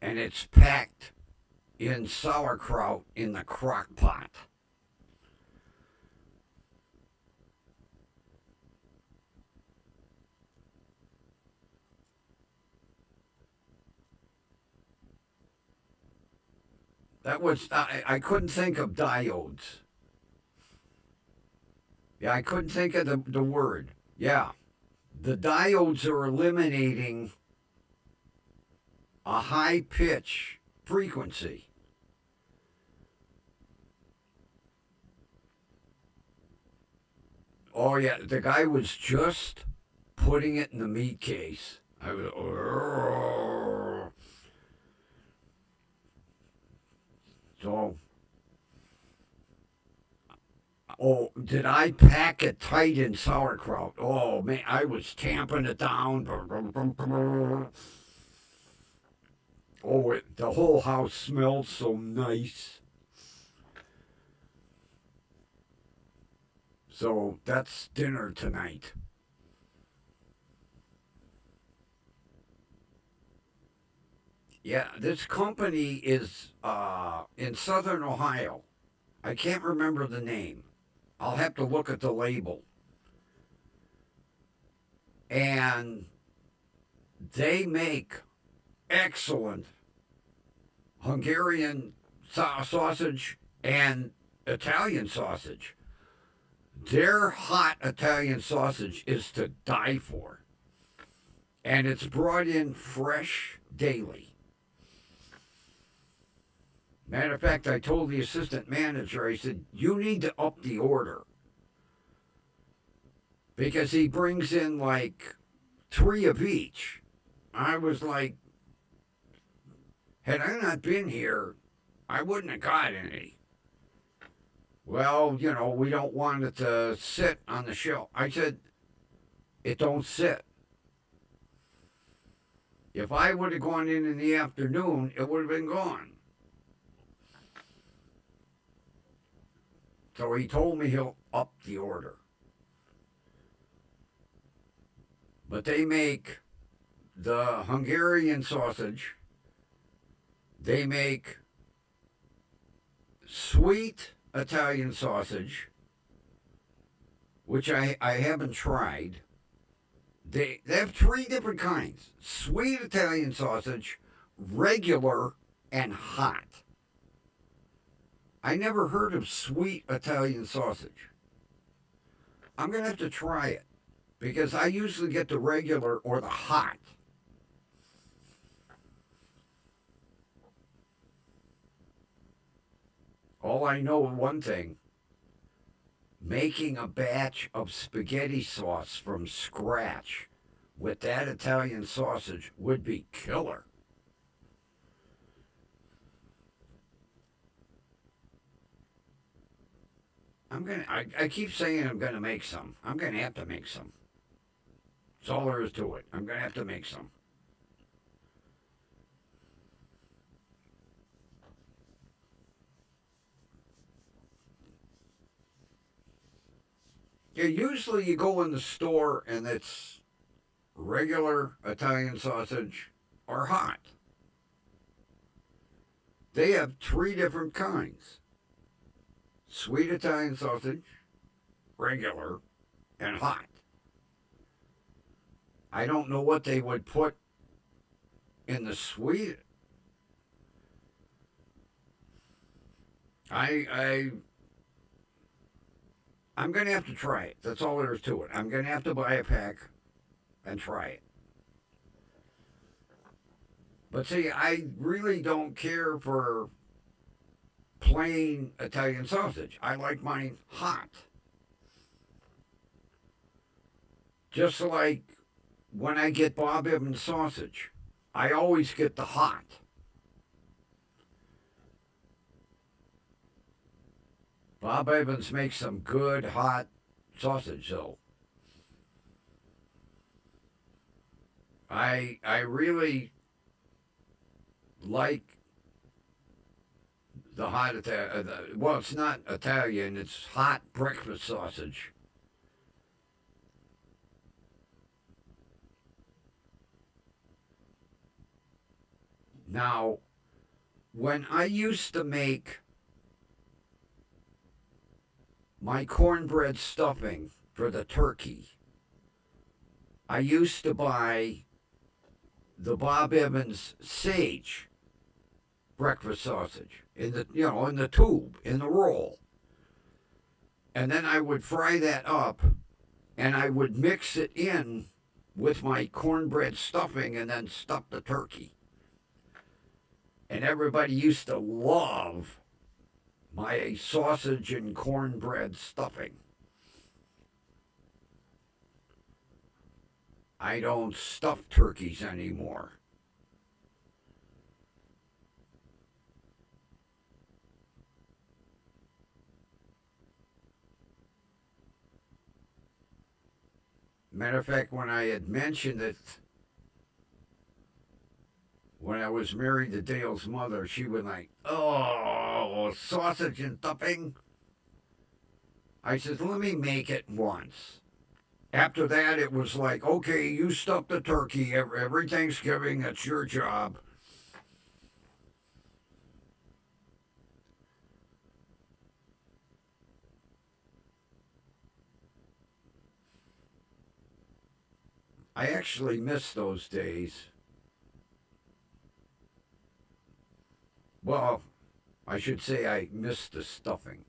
And it's packed in sauerkraut in the crock pot. That was, I couldn't think of diodes. Yeah, I couldn't think of the word. Yeah, the diodes are eliminating a high pitch frequency. Oh, yeah, the guy was just putting it in the meat case. I was, so, oh, did I pack it tight in sauerkraut? Oh, man, I was tamping it down. Oh, the whole house smelled so nice. So that's dinner tonight. Yeah, this company is in southern Ohio. I can't remember the name. I'll have to look at the label. And they make excellent Hungarian sausage and Italian sausage. Their hot Italian sausage is to die for. And it's brought in fresh daily. Matter of fact, I told the assistant manager, I said, you need to up the order. Because he brings in like 3 of each. I was like, had I not been here, I wouldn't have got any. Well, we don't want it to sit on the shelf. I said, it don't sit. If I would have gone in the afternoon, it would have been gone. So he told me he'll up the order. But they make the Hungarian sausage. They make sweet Italian sausage, which I haven't tried. They have 3 different kinds: sweet Italian sausage, regular, and hot. I never heard of sweet Italian sausage. I'm going to have to try it because I usually get the regular or the hot. All I know is one thing: making a batch of spaghetti sauce from scratch with that Italian sausage would be killer. I keep saying I'm gonna make some. I'm gonna have to make some. That's all there is to it. I'm gonna have to make some. Yeah, usually you go in the store and it's regular Italian sausage or hot. They have 3 different kinds: sweet Italian sausage, regular, and hot. I don't know what they would put in the sweet. I I'm gonna have to try it. That's all there is to it. I'm gonna have to buy a pack and try it. But see, I really don't care for plain Italian sausage. I like mine hot. Just like when I get Bob Evans sausage, I always get the hot. Bob Evans makes some good hot sausage, though. I really like the hot Italian. Well, it's not Italian. It's hot breakfast sausage. Now, when I used to make my cornbread stuffing for the turkey, I used to buy the Bob Evans sage breakfast sausage in the in the tube in the roll, and then I would fry that up, and I would mix it in with my cornbread stuffing, and then stuff the turkey. And everybody used to love my sausage and cornbread stuffing. I don't stuff turkeys anymore. Matter of fact, when I had mentioned it when I was married to Dale's mother, she was like, "Oh, sausage and stuffing." I said, "Let me make it once." After that, it was like, "Okay, you stuff the turkey every Thanksgiving. That's your job." I actually miss those days. Well, I should say I miss the stuffing.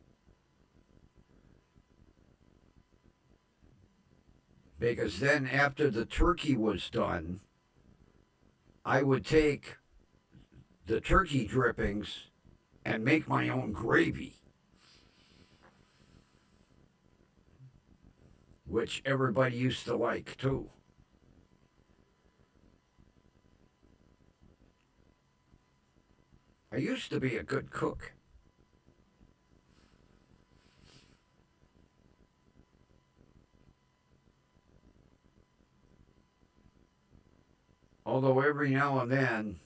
Because then, after the turkey was done, I would take the turkey drippings and make my own gravy, which everybody used to like too. I used to be a good cook. Although every now and then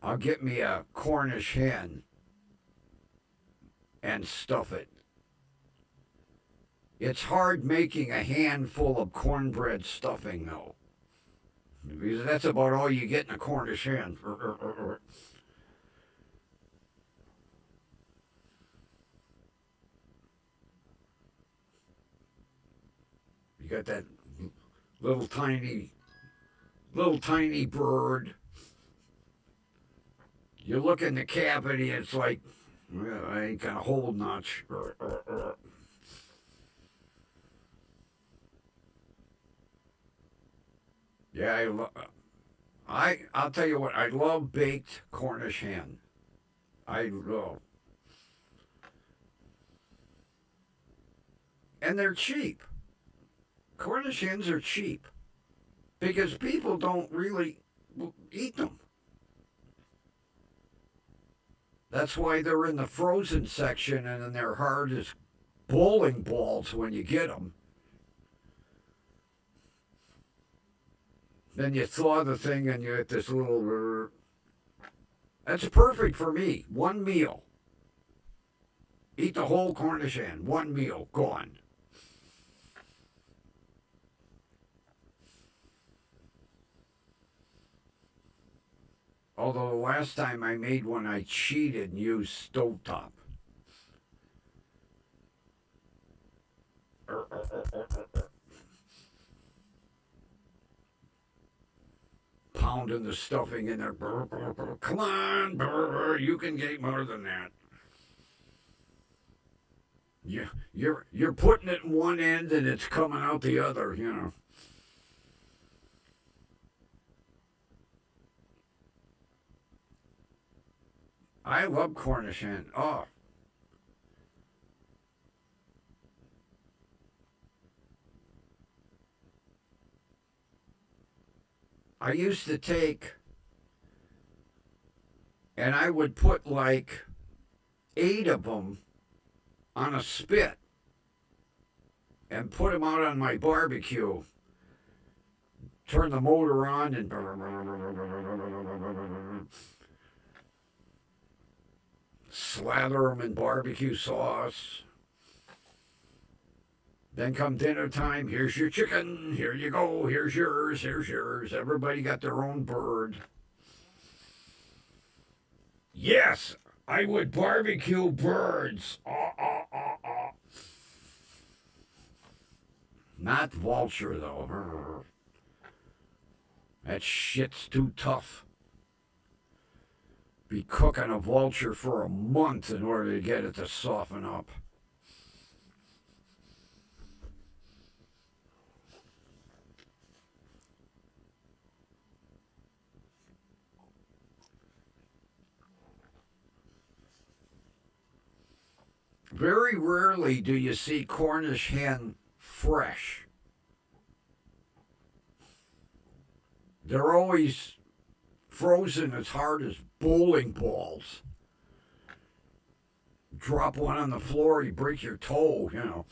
I'll get me a Cornish hen and stuff it. It's hard making a handful of cornbread stuffing, though, because that's about all you get in a Cornish hen. You got that little tiny, little tiny bird. You look in the cavity, it's like, well, I ain't got a hole notch. Yeah, I'll tell you what, I love baked Cornish hen. I love, and they're cheap. Cornish hens are cheap because people don't really eat them. That's why they're in the frozen section and then they're hard as bowling balls when you get them. Then you thaw the thing and you get this little. That's perfect for me. One meal. Eat the whole Cornish hen. One meal. Gone. Although the last time I made one, I cheated and used stovetop. Pounding the stuffing in there. Come on, you can get more than that. You're putting it in one end and it's coming out the other. I love Cornish hen. Oh, I used to take, and I would put like 8 of them on a spit and put them out on my barbecue. Turn the motor on and slather them in barbecue sauce. Then come dinner time, here's your chicken, here you go, here's yours, here's yours. Everybody got their own bird. Yes, I would barbecue birds. Not vulture, though. That shit's too tough. Be cooking a vulture for a month in order to get it to soften up. Very rarely do you see Cornish hen fresh. They're always frozen as hard as bowling balls. Drop one on the floor, you break your toe, you know.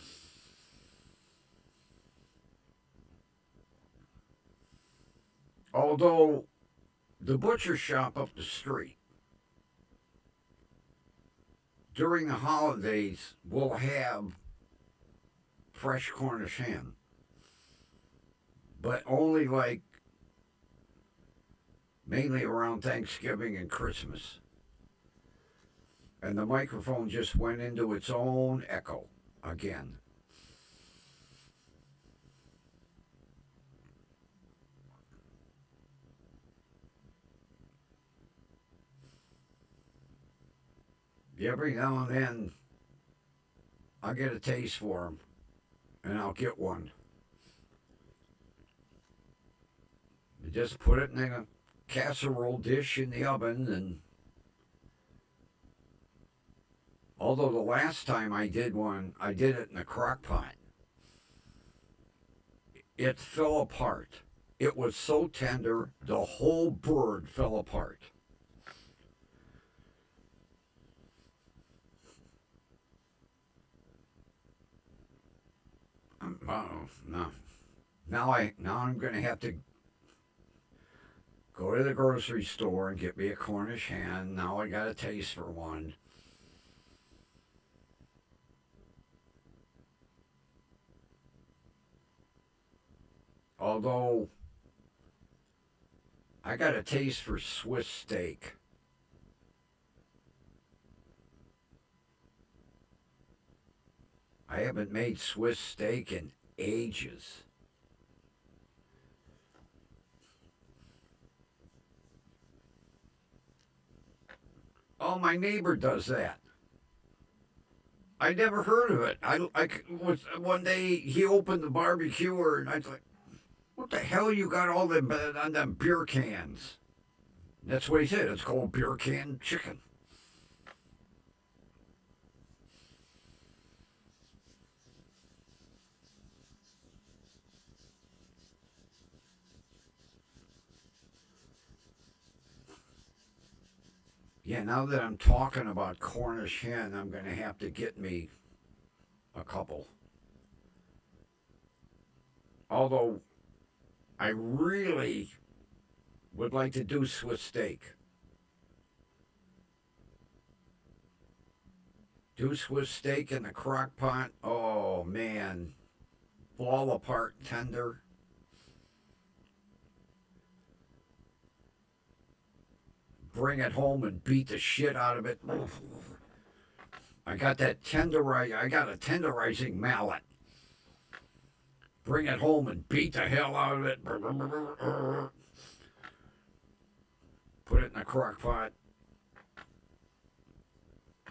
Although the butcher shop up the street during the holidays will have fresh Cornish hen, but only like mainly around Thanksgiving and Christmas. And the microphone just went into its own echo again. Every now and then, I'll get a taste for them, and I'll get one. You just put it in a casserole dish in the oven, and although the last time I did one, I did it in a crock pot. It fell apart. It was so tender, the whole bird fell apart. Oh, no. Now I'm going to have to go to the grocery store and get me a Cornish hen. Now I got a taste for one. Although I got a taste for Swiss steak. I haven't made Swiss steak in ages. Oh, my neighbor does that. I never heard of it. I was one day he opened the barbecuer and I was like, "What the hell you got all them on them beer cans?" That's what he said. It's called beer can chicken. Yeah, now that I'm talking about Cornish hen, I'm going to have to get me a couple. Although I really would like to do Swiss steak. Do Swiss steak in the crock pot. Oh, man. Fall apart tender. Bring it home and beat the shit out of it. I got that I got a tenderizing mallet. Bring it home and beat the hell out of it. Put it in a crock pot.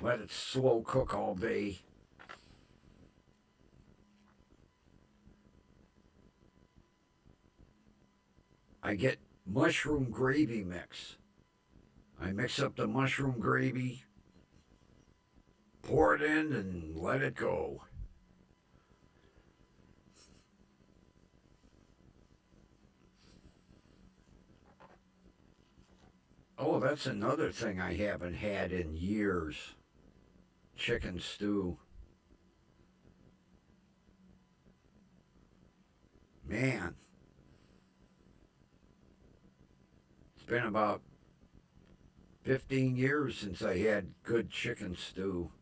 Let it slow cook all day. I get mushroom gravy mix. I mix up the mushroom gravy, pour it in, and let it go. Oh, that's another thing I haven't had in years. Chicken stew. Man, it's been about 15 years since I had good chicken stew.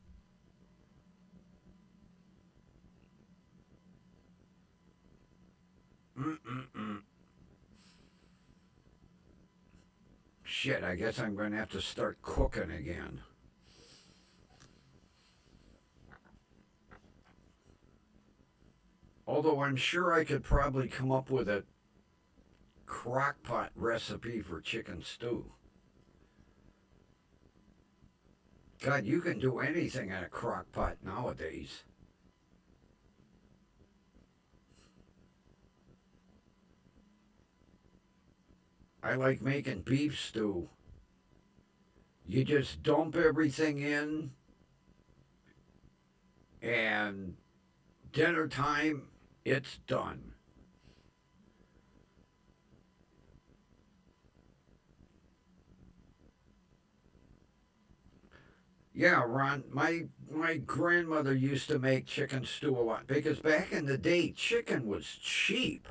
Mm-mm-mm. Shit, I guess I'm going to have to start cooking again. Although I'm sure I could probably come up with a crock pot recipe for chicken stew. God, you can do anything in a crock pot nowadays. I like making beef stew. You just dump everything in, and dinner time, it's done. Yeah, Ron, my grandmother used to make chicken stew a lot because back in the day, chicken was cheap.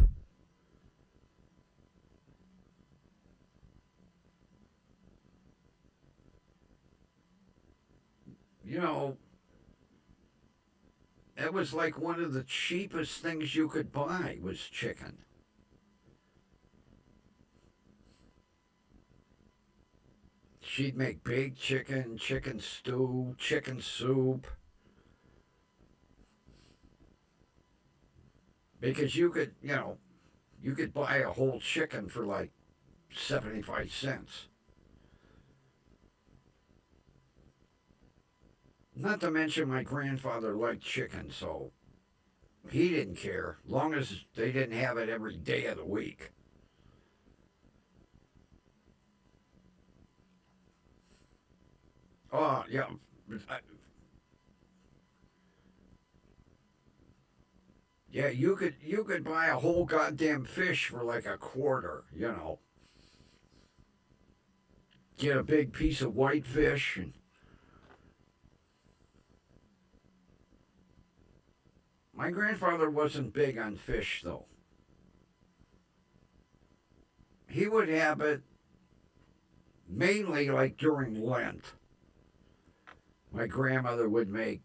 You know, it was like one of the cheapest things you could buy was chicken. She'd make baked chicken, chicken stew, chicken soup, because you could buy a whole chicken for like 75 cents. Not to mention my grandfather liked chicken, so he didn't care, long as they didn't have it every day of the week. Oh, yeah. Yeah, you could buy a whole goddamn fish for like a quarter. Get a big piece of white fish. And my grandfather wasn't big on fish though. He would have it mainly like during Lent. My grandmother would make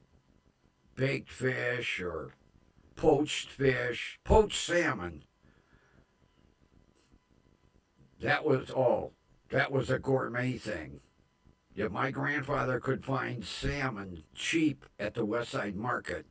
baked fish or poached fish, poached salmon. That was all. That was a gourmet thing. Yeah, my grandfather could find salmon cheap at the West Side Market.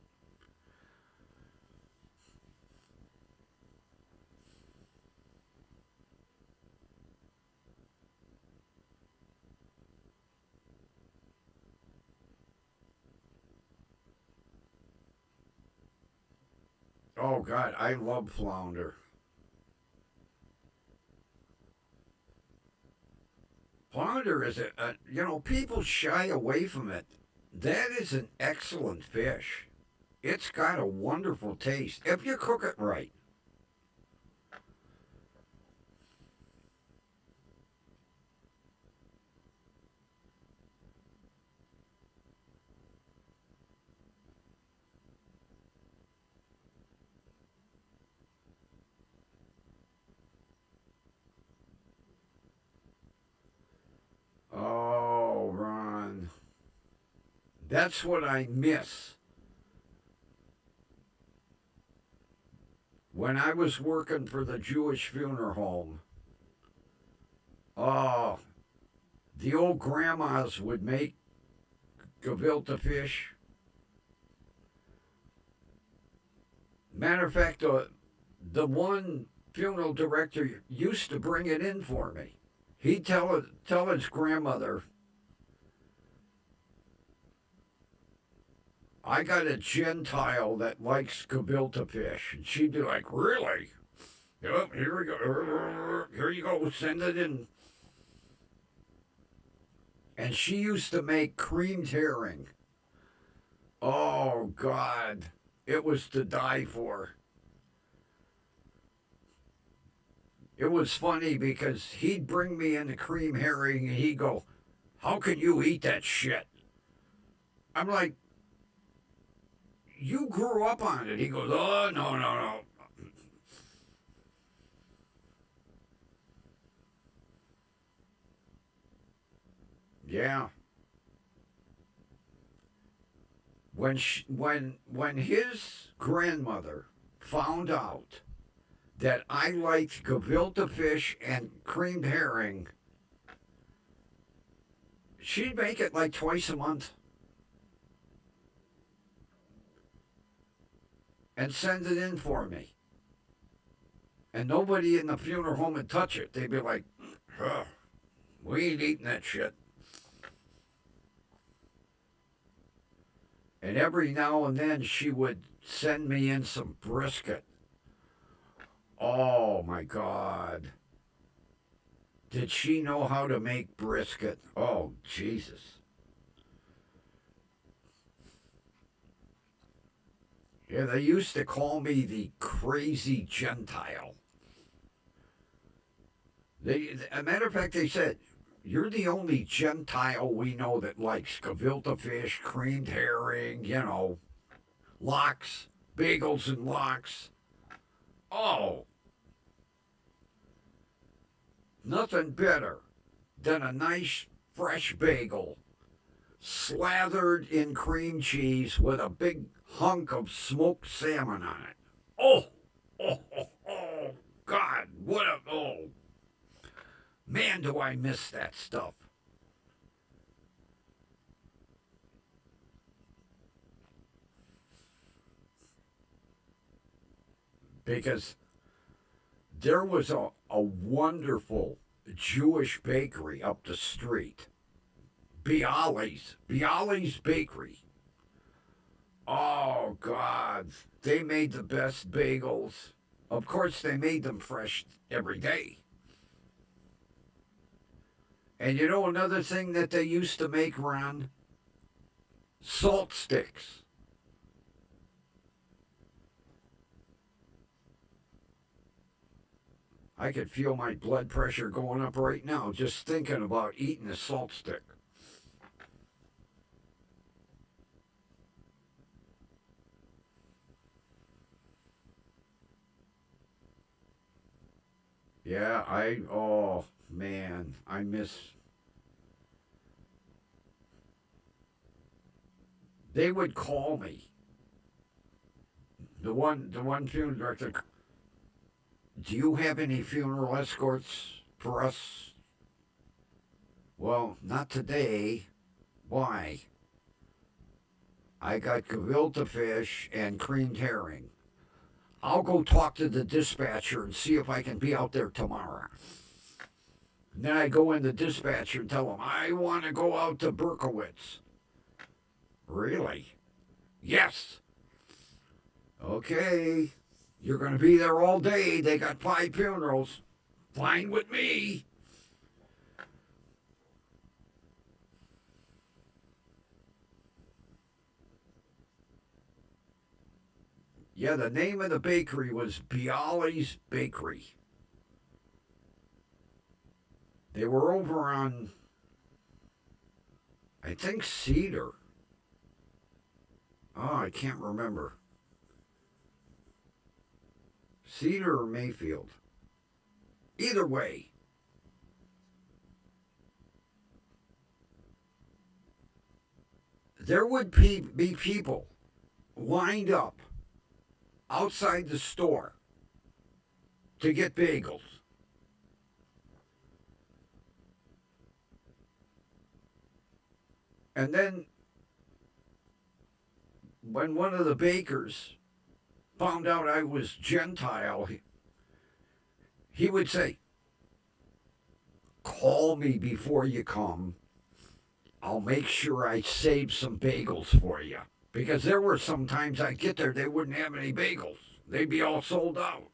Oh God, I love flounder. Flounder is people shy away from it. That is an excellent fish. It's got a wonderful taste if you cook it right. Oh, Ron, that's what I miss. When I was working for the Jewish funeral home, oh, the old grandmas would make gefilte fish. Matter of fact, the one funeral director used to bring it in for me. He'd tell his grandmother, I got a Gentile that likes gefilte fish. And she'd be like, really? Yep, here we go. Here you go. Send it in. And she used to make creamed herring. Oh, God. It was to die for. It was funny because he'd bring me in the cream herring and he'd go, "How can you eat that shit?" I'm like, "You grew up on it." He goes, "Oh, no, no, no." Yeah. When his grandmother found out that I liked gefilte fish and creamed herring, she'd make it like twice a month and send it in for me. And nobody in the funeral home would touch it. They'd be like, "Ugh, we ain't eating that shit." And every now and then she would send me in some brisket. Oh my God. Did she know how to make brisket? Oh, Jesus. Yeah, they used to call me the crazy Gentile. A matter of fact, they said, "You're the only Gentile we know that likes gefilte fish, creamed herring, lox, bagels and lox." Oh, nothing better than a nice fresh bagel slathered in cream cheese with a big hunk of smoked salmon on it. Oh, oh, oh, oh, God, man, do I miss that stuff. Because there was a wonderful Jewish bakery up the street, Bialy's Bakery. Oh, God, they made the best bagels. Of course, they made them fresh every day. And you know another thing that they used to make, Ron? Salt sticks. I could feel my blood pressure going up right now just thinking about eating a salt stick. Yeah, oh man, I miss. They would call me. The one funeral director. "Do you have any funeral escorts for us?" "Well, not today." "Why?" "I got gefilte fish and creamed herring." "I'll go talk to the dispatcher and see if I can be out there tomorrow." And then I go in the dispatcher and tell him, "I want to go out to Berkowitz." "Really?" "Yes." "Okay. You're going to be there all day. They got 5 funerals." "Fine with me." Yeah, the name of the bakery was Bialy's Bakery. They were over on, I think, Cedar. Oh, I can't remember. Cedar or Mayfield. Either way, there would be people lined up outside the store to get bagels. And then when one of the bakers found out I was Gentile, he would say, "Call me before you come. I'll make sure I save some bagels for you." Because there were some times I'd get there, they wouldn't have any bagels. They'd be all sold out.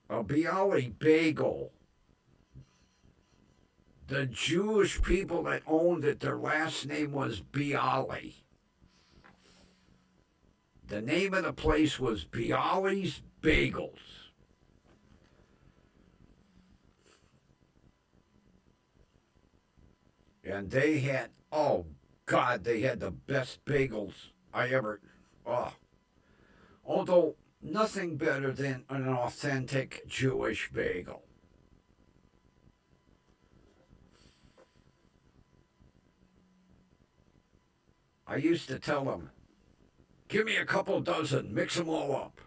A Bialy bagel. The Jewish people that owned it, their last name was Bialy. The name of the place was Bialy's Bagels. And they had, oh God, they had the best bagels I ever, oh. Although nothing better than an authentic Jewish bagel. I used to tell them, give me a couple dozen, mix them all up.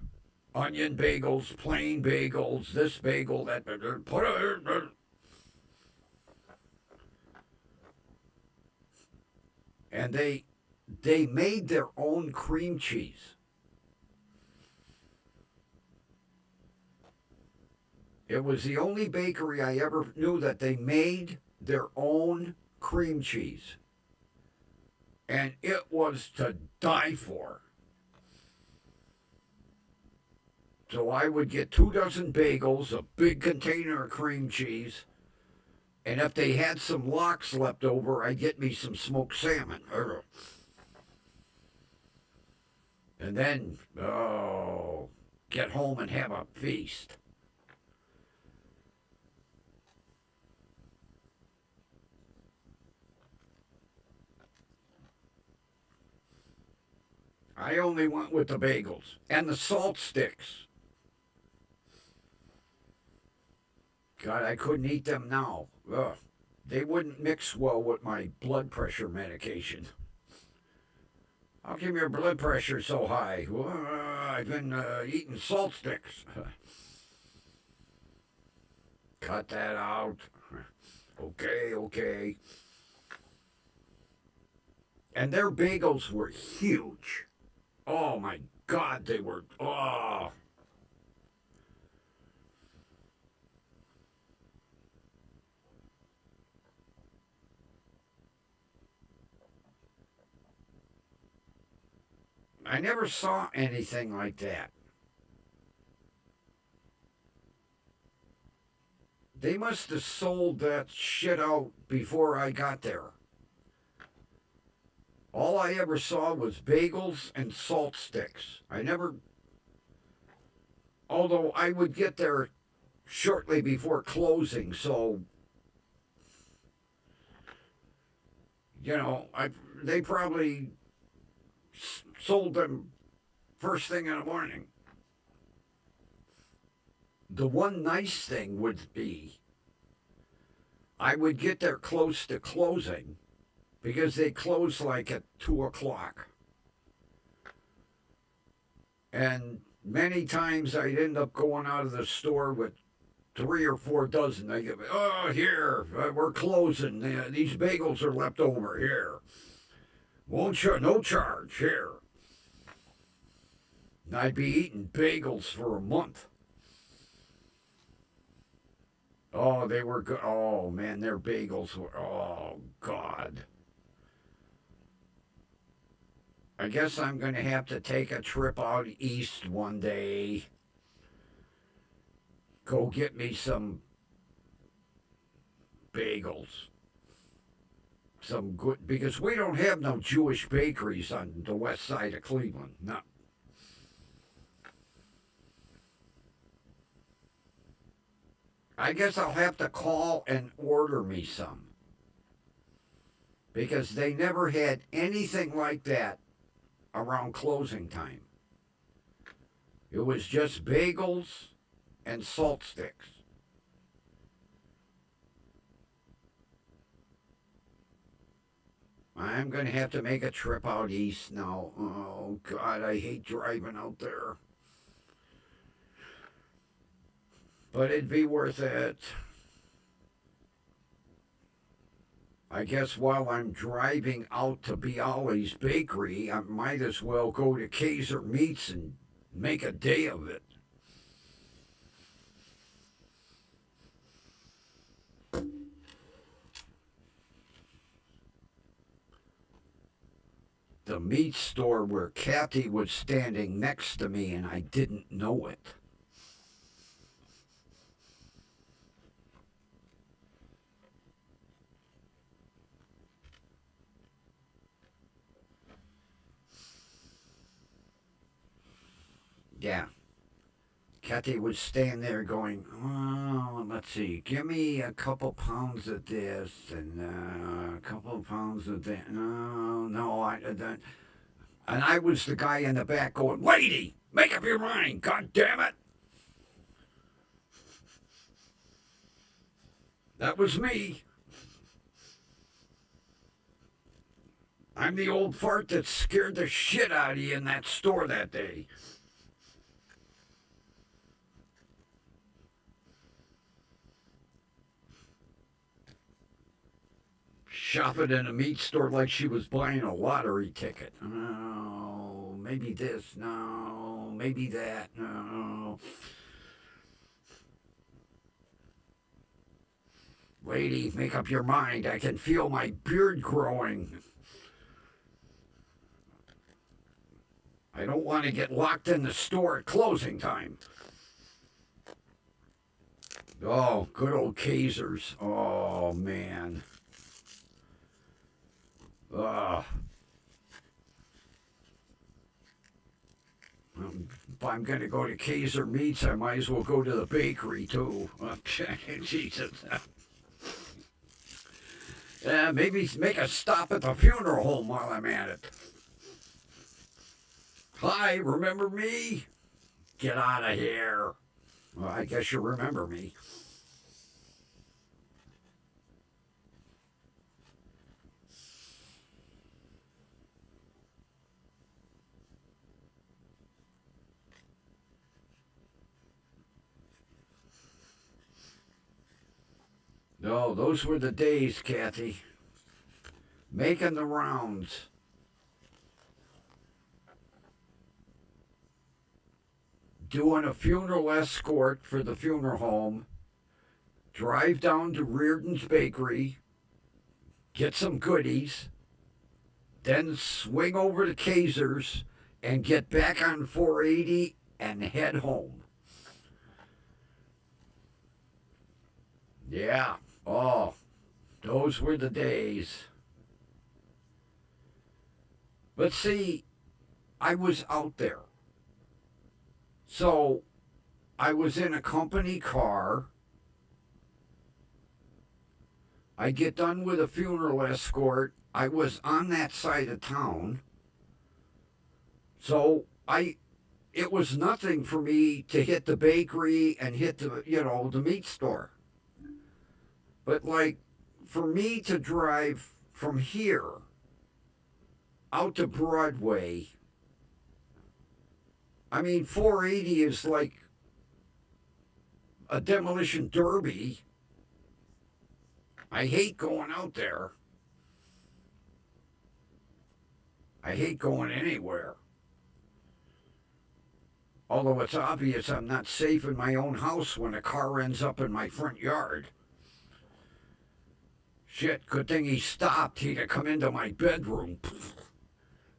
Onion bagels, plain bagels, this bagel, that, put it. And they made their own cream cheese. It was the only bakery I ever knew that they made their own cream cheese. And it was to die for. So I would get 2 dozen bagels, a big container of cream cheese, and if they had some lox left over, I'd get me some smoked salmon. And then, oh, get home and have a feast. I only went with the bagels and the salt sticks. God, I couldn't eat them now. Ugh. They wouldn't mix well with my blood pressure medication. How come your blood pressure so high? Well, I've been eating salt sticks. Cut that out. Okay. And their bagels were huge. Oh my God, they were. Oh. I never saw anything like that. They must have sold that shit out before I got there. All I ever saw was bagels and salt sticks. I never, although I would get there shortly before closing, so, they probably sold them first thing in the morning. The one nice thing would be I would get there close to closing because they close like at 2 o'clock. And many times I'd end up going out of the store with 3 or 4 dozen. They give me, oh, here, we're closing. These bagels are left over here. No charge here. And I'd be eating bagels for a month. Oh, they were good. Oh, man, their bagels were, oh, God. I guess I'm going to have to take a trip out east one day. Go get me some bagels. Some good, because we don't have no Jewish bakeries on the west side of Cleveland. No. I guess I'll have to call and order me some. Because they never had anything like that around closing time. It was just bagels and salt sticks. I'm going to have to make a trip out east now. Oh, God, I hate driving out there. But it'd be worth it. I guess while I'm driving out to Bialy's Bakery, I might as well go to Kaiser Meats and make a day of it. The meat store where Kathy was standing next to me and I didn't know it. Yeah. Kathy would stand there going, oh, let's see, give me a couple pounds of this and a couple pounds of that. No, no, I don't. And I was the guy in the back going, lady, make up your mind, god damn it. That was me. I'm the old fart that scared the shit out of you in that store that day. Shopping in a meat store like she was buying a lottery ticket. No, maybe this. No, maybe that. No. Lady, make up your mind. I can feel my beard growing. I don't want to get locked in the store at closing time. Oh, good old Kazers. Oh, man. Ugh. If I'm going to go to Kaiser Meats, I might as well go to the bakery, too. Jesus. Maybe make a stop at the funeral home while I'm at it. Hi, remember me? Get out of here. Well, I guess you remember me. No, those were the days, Kathy. Making the rounds. Doing a funeral escort for the funeral home. Drive down to Reardon's Bakery. Get some goodies. Then swing over to Kaiser's and get back on 480 and head home. Yeah. Oh, those were the days. But see, I was out there. So I was in a company car. I get done with a funeral escort. I was on that side of town. So it was nothing for me to hit the bakery and hit the meat store. But like for me to drive from here out to Broadway, I mean 480 is like a demolition derby. I hate going out there. I hate going anywhere. Although it's obvious I'm not safe in my own house when a car ends up in my front yard. Shit, good thing he stopped. He'd have come into my bedroom.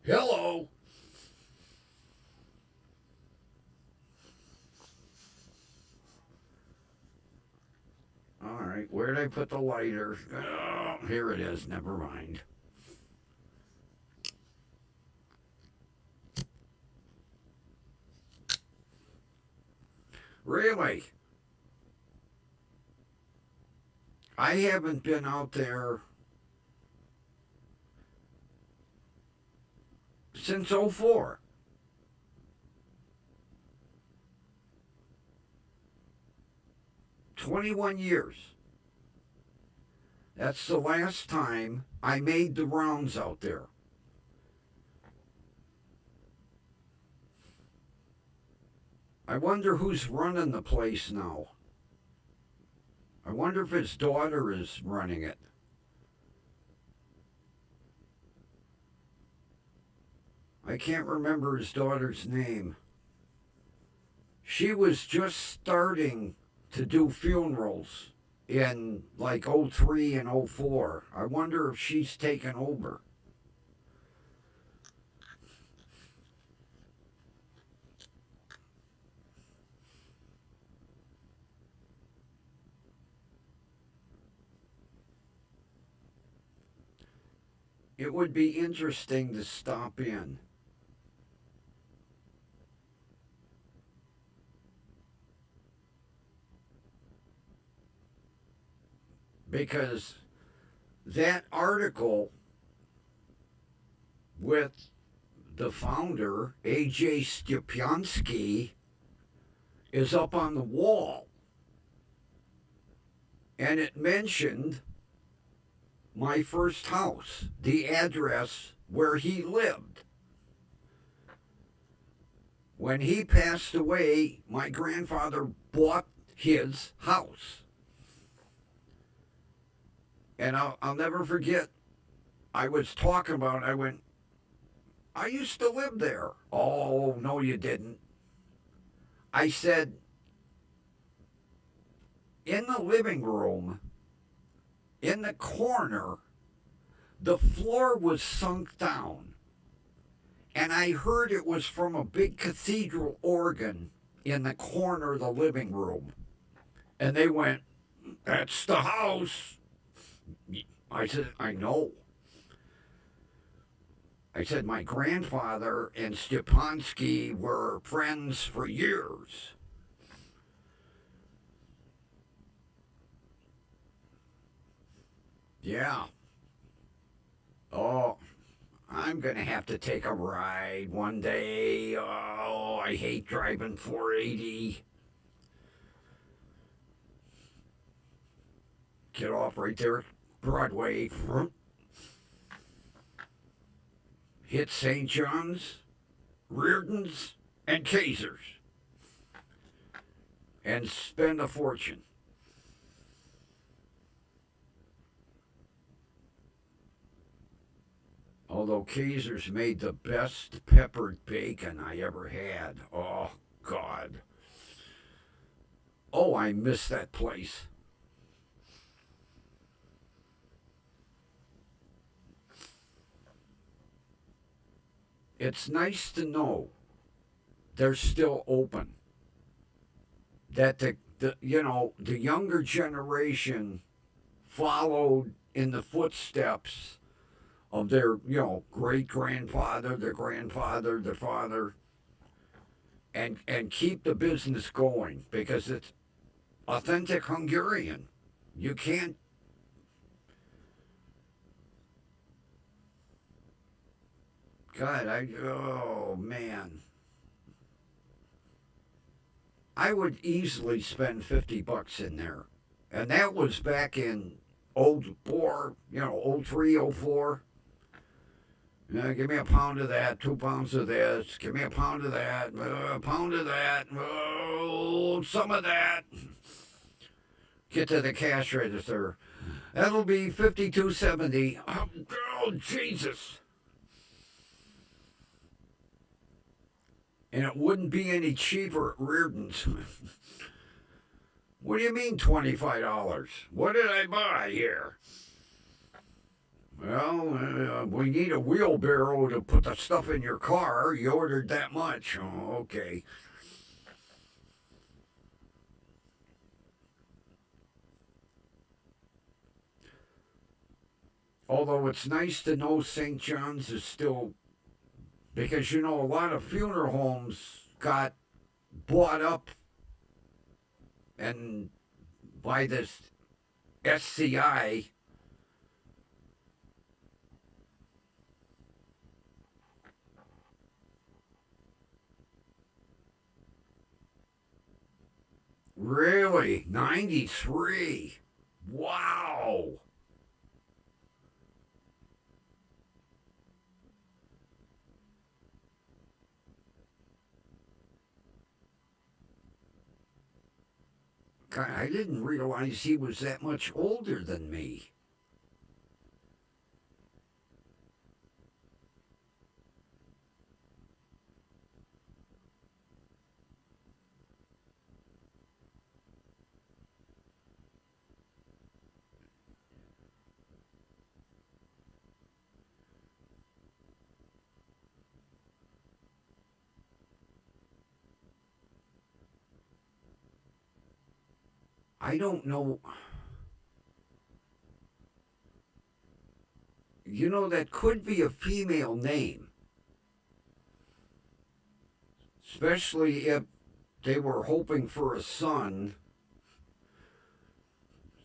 Hello. All right, where did I put the lighter? Oh, here it is. Never mind. Really? I haven't been out there since '04. 21 years. That's the last time I made the rounds out there. I wonder who's running the place now. I wonder if his daughter is running it. I can't remember his daughter's name. She was just starting to do funerals in like '03 and '04. I wonder if she's taken over. It would be interesting to stop in. because that article with the founder, A.J. Stepansky, is up on the wall. And it mentioned my first house, the address where he lived. When he passed away, my grandfather bought his house. And I'll never forget, I was talking about, I went, I used to live there. Oh, no, you didn't. I said, in the living room, in the corner, the floor was sunk down. And I heard it was from a big cathedral organ in the corner of the living room. And they went, that's the house. I said, I know. I said, my grandfather and Stepansky were friends for years. Yeah. Oh, I'm going to have to take a ride one day. Oh, I hate driving 480. Get off right there, Broadway. Hit St. John's, Reardon's, and Kaiser's. And spend a fortune. Although Kaiser's made the best peppered bacon I ever had. Oh, God. Oh, I miss that place. It's nice to know they're still open. That the younger generation followed in the footsteps of their, great grandfather, their grandfather, their father, and keep the business going because it's authentic Hungarian. You can't. God, oh man. I would easily spend $50 in there. And that was back in '04, '03, '04. Give me a pound of that, 2 pounds of this, give me a pound of that, a pound of that, some of that. Get to the cash register. That'll be $52.70. Oh, Jesus. And it wouldn't be any cheaper at Reardon's. What do you mean $25? What did I buy here? Well, we need a wheelbarrow to put the stuff in your car. You ordered that much. Oh, okay. Although it's nice to know St. John's is still, because a lot of funeral homes got bought up and by this SCI. Really? 93? Wow. God, I didn't realize he was that much older than me. I don't know. That could be a female name, especially if they were hoping for a son.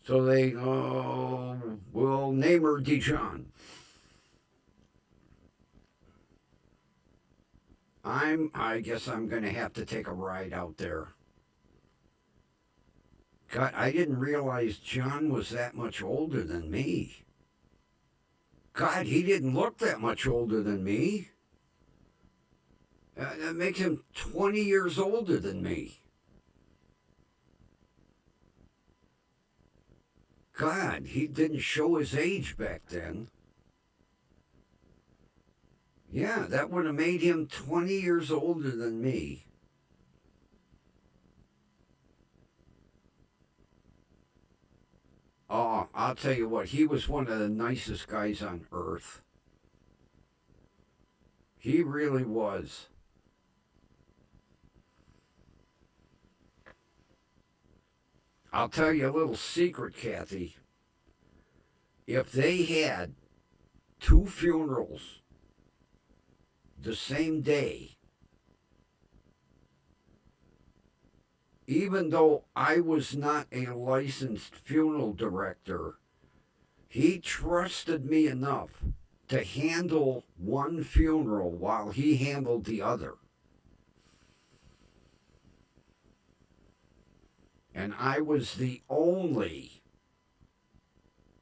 So they will name her Dijon. I guess I'm gonna have to take a ride out there. God, I didn't realize John was that much older than me. God, he didn't look that much older than me. That makes him 20 years older than me. God, he didn't show his age back then. Yeah, that would have made him 20 years older than me. Oh, I'll tell you what, he was one of the nicest guys on earth. He really was. I'll tell you a little secret, Kathy. If they had two funerals the same day, even though I was not a licensed funeral director, he trusted me enough to handle one funeral while he handled the other. And I was the only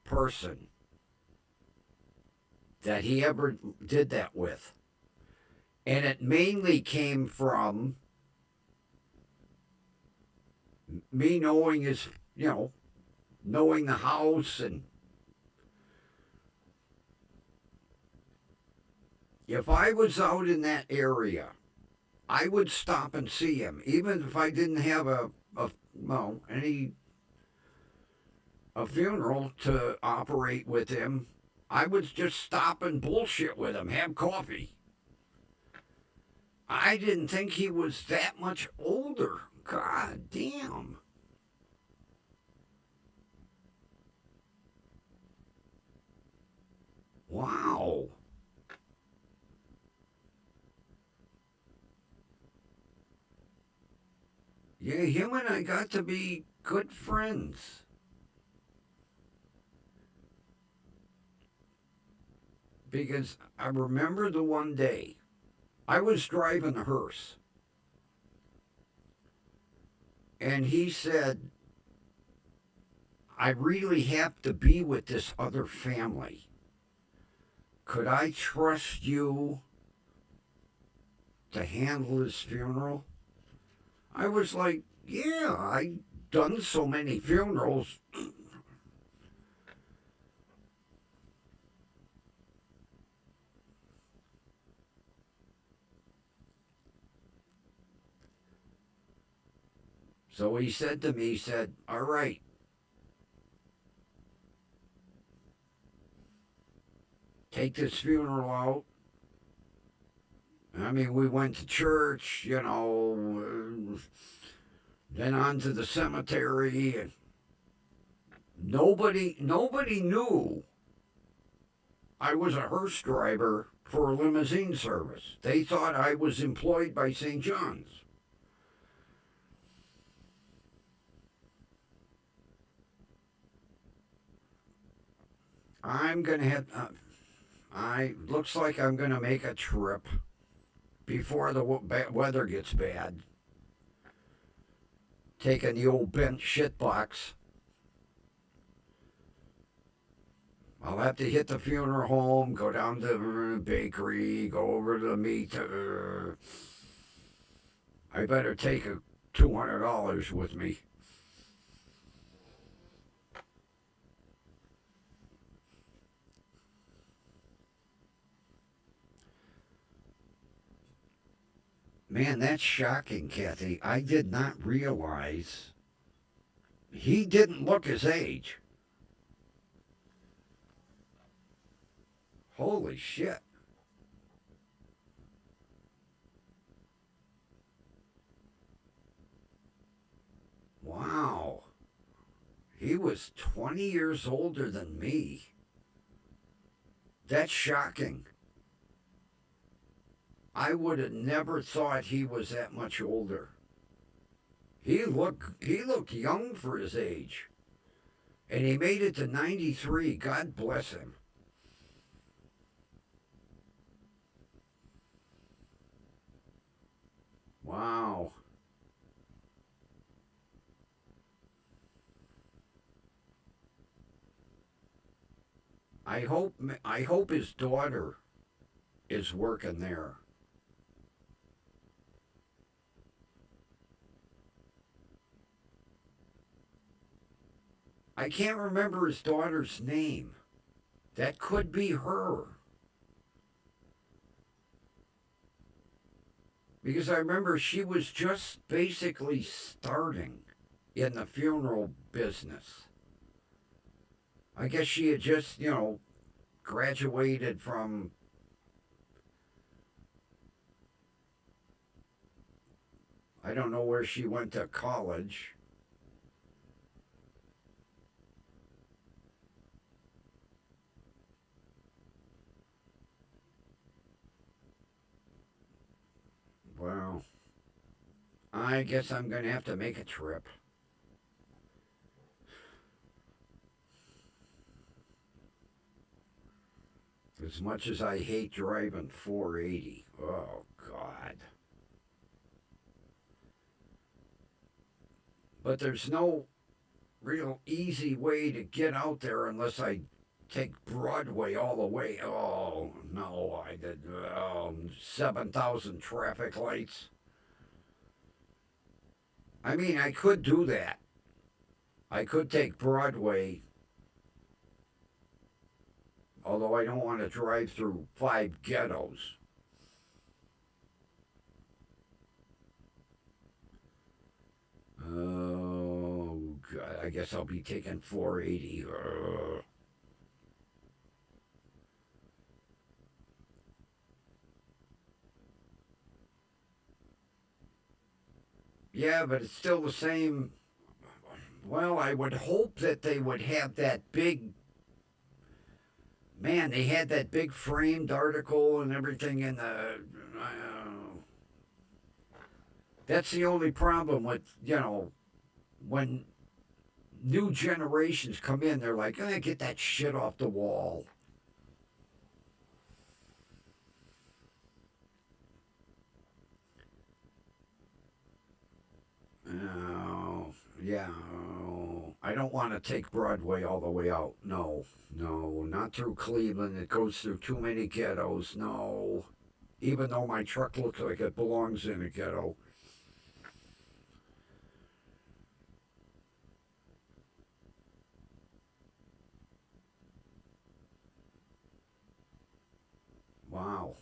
person that he ever did that with. And it mainly came from me knowing his, knowing the house. And if I was out in that area, I would stop and see him, even if I didn't have a funeral to operate with him. I would just stop and bullshit with him, have coffee. I didn't think he was that much older. God damn. Wow. Yeah, him and I got to be good friends. Because I remember the one day I was driving a hearse, and he said, I really have to be with this other family. Could I trust you to handle his funeral? I was like, yeah, I've done so many funerals. So he said to me, he said, all right, take this funeral out. I mean, we went to church, then on to the cemetery. And nobody knew I was a hearse driver for a limousine service. They thought I was employed by St. John's. I'm gonna have. I looks like I'm gonna make a trip before the weather gets bad. Taking the old bent shit box. I'll have to hit the funeral home, go down to the bakery, go over to the meat. I better take a $200 with me. Man, that's shocking, Kathy. I did not realize he didn't look his age. Holy shit. Wow. He was 20 years older than me. That's shocking. I would have never thought he was that much older. He looked young for his age. And he made it to 93. God bless him. Wow. I hope his daughter is working there. I can't remember his daughter's name. That could be her. Because I remember she was just basically starting in the funeral business. I guess she had just, graduated from, I don't know where she went to college. Well, I guess I'm going to have to make a trip. As much as I hate driving 480. Oh, God. But there's no real easy way to get out there unless I take Broadway all the way. Oh, no, I did 7,000 traffic lights. I mean, I could do that. I could take Broadway, although I don't want to drive through 5 ghettos. Oh, God, I guess I'll be taking 480. Yeah, but it's still the same. Well, I would hope that they would have that big. Man, they had that big framed article and everything in the. That's the only problem with, when new generations come in, they're like, get that shit off the wall. Oh, yeah. I don't want to take Broadway all the way out. No, no, not through Cleveland. It goes through too many ghettos. No. Even though my truck looks like it belongs in a ghetto. Wow.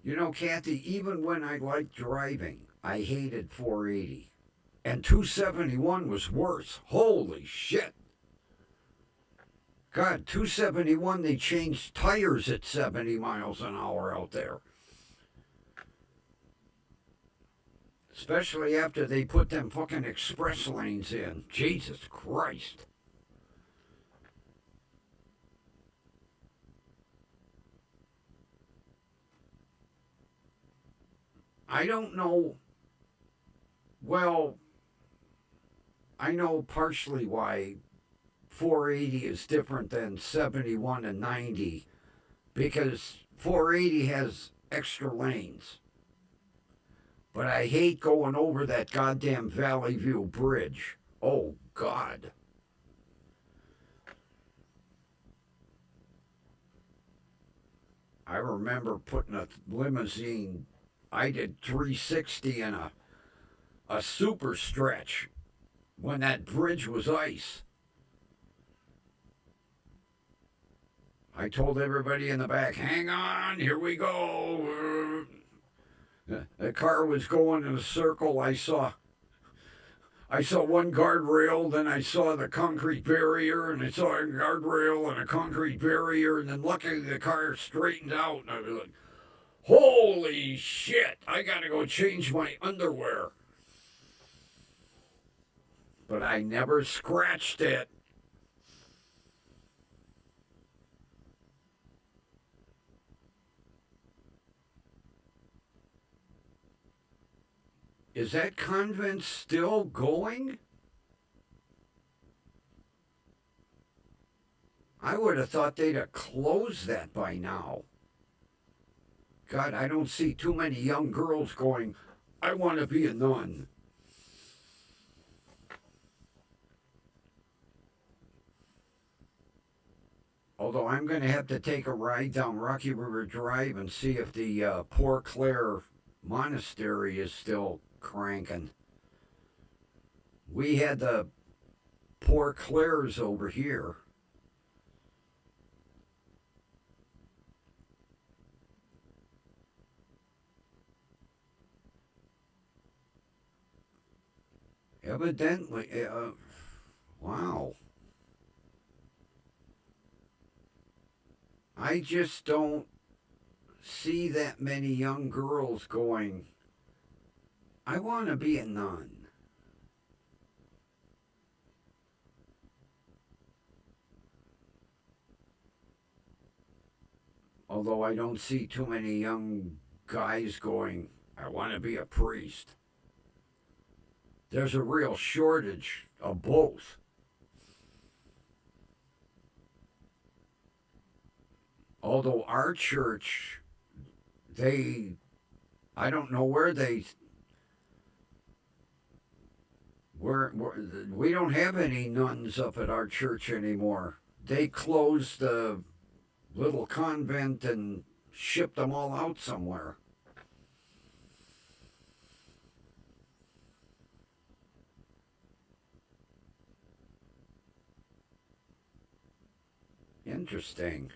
You know, Kathy, even when I liked driving, I hated 480. And 271 was worse. Holy shit. God, 271, they changed tires at 70 miles an hour out there. Especially after they put them fucking express lanes in. Jesus Christ. I don't know. Well, I know partially why 480 is different than 71 and 90 because 480 has extra lanes. But I hate going over that goddamn Valley View Bridge. Oh, God. I remember putting a limousine, I did 360 in a super stretch when that bridge was ice. I told everybody in the back, hang on, here we go. The car was going in a circle. I saw one guardrail, then I saw the concrete barrier, and I saw a guardrail and a concrete barrier, and then luckily the car straightened out, and I was like, holy shit, I gotta go change my underwear. But I never scratched it. Is that convent still going? I would have thought they'd have closed that by now. God, I don't see too many young girls going, I want to be a nun. Although I'm going to have to take a ride down Rocky River Drive and see if the Poor Clare Monastery is still cranking. We had the Poor Clares over here. Evidently, wow. I just don't see that many young girls going, I want to be a nun. Although I don't see too many young guys going, I want to be a priest. There's a real shortage of both. Although our church, they, I don't know where they, we don't have any nuns up at our church anymore. They closed the little convent and shipped them all out somewhere. Interesting.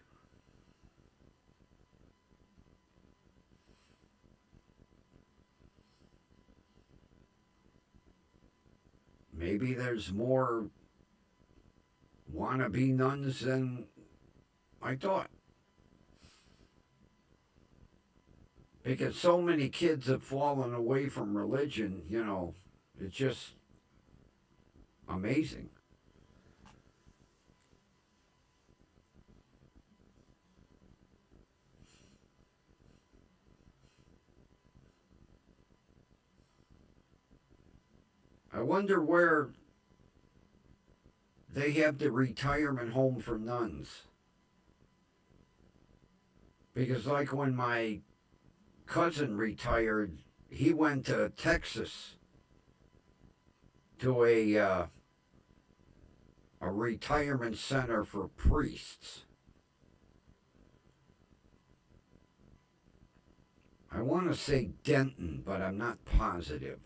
Maybe there's more wannabe nuns than I thought. Because so many kids have fallen away from religion, it's just amazing. I wonder where they have the retirement home for nuns. Because, like, when my cousin retired, he went to Texas to a retirement center for priests. I want to say Denton, but I'm not positive.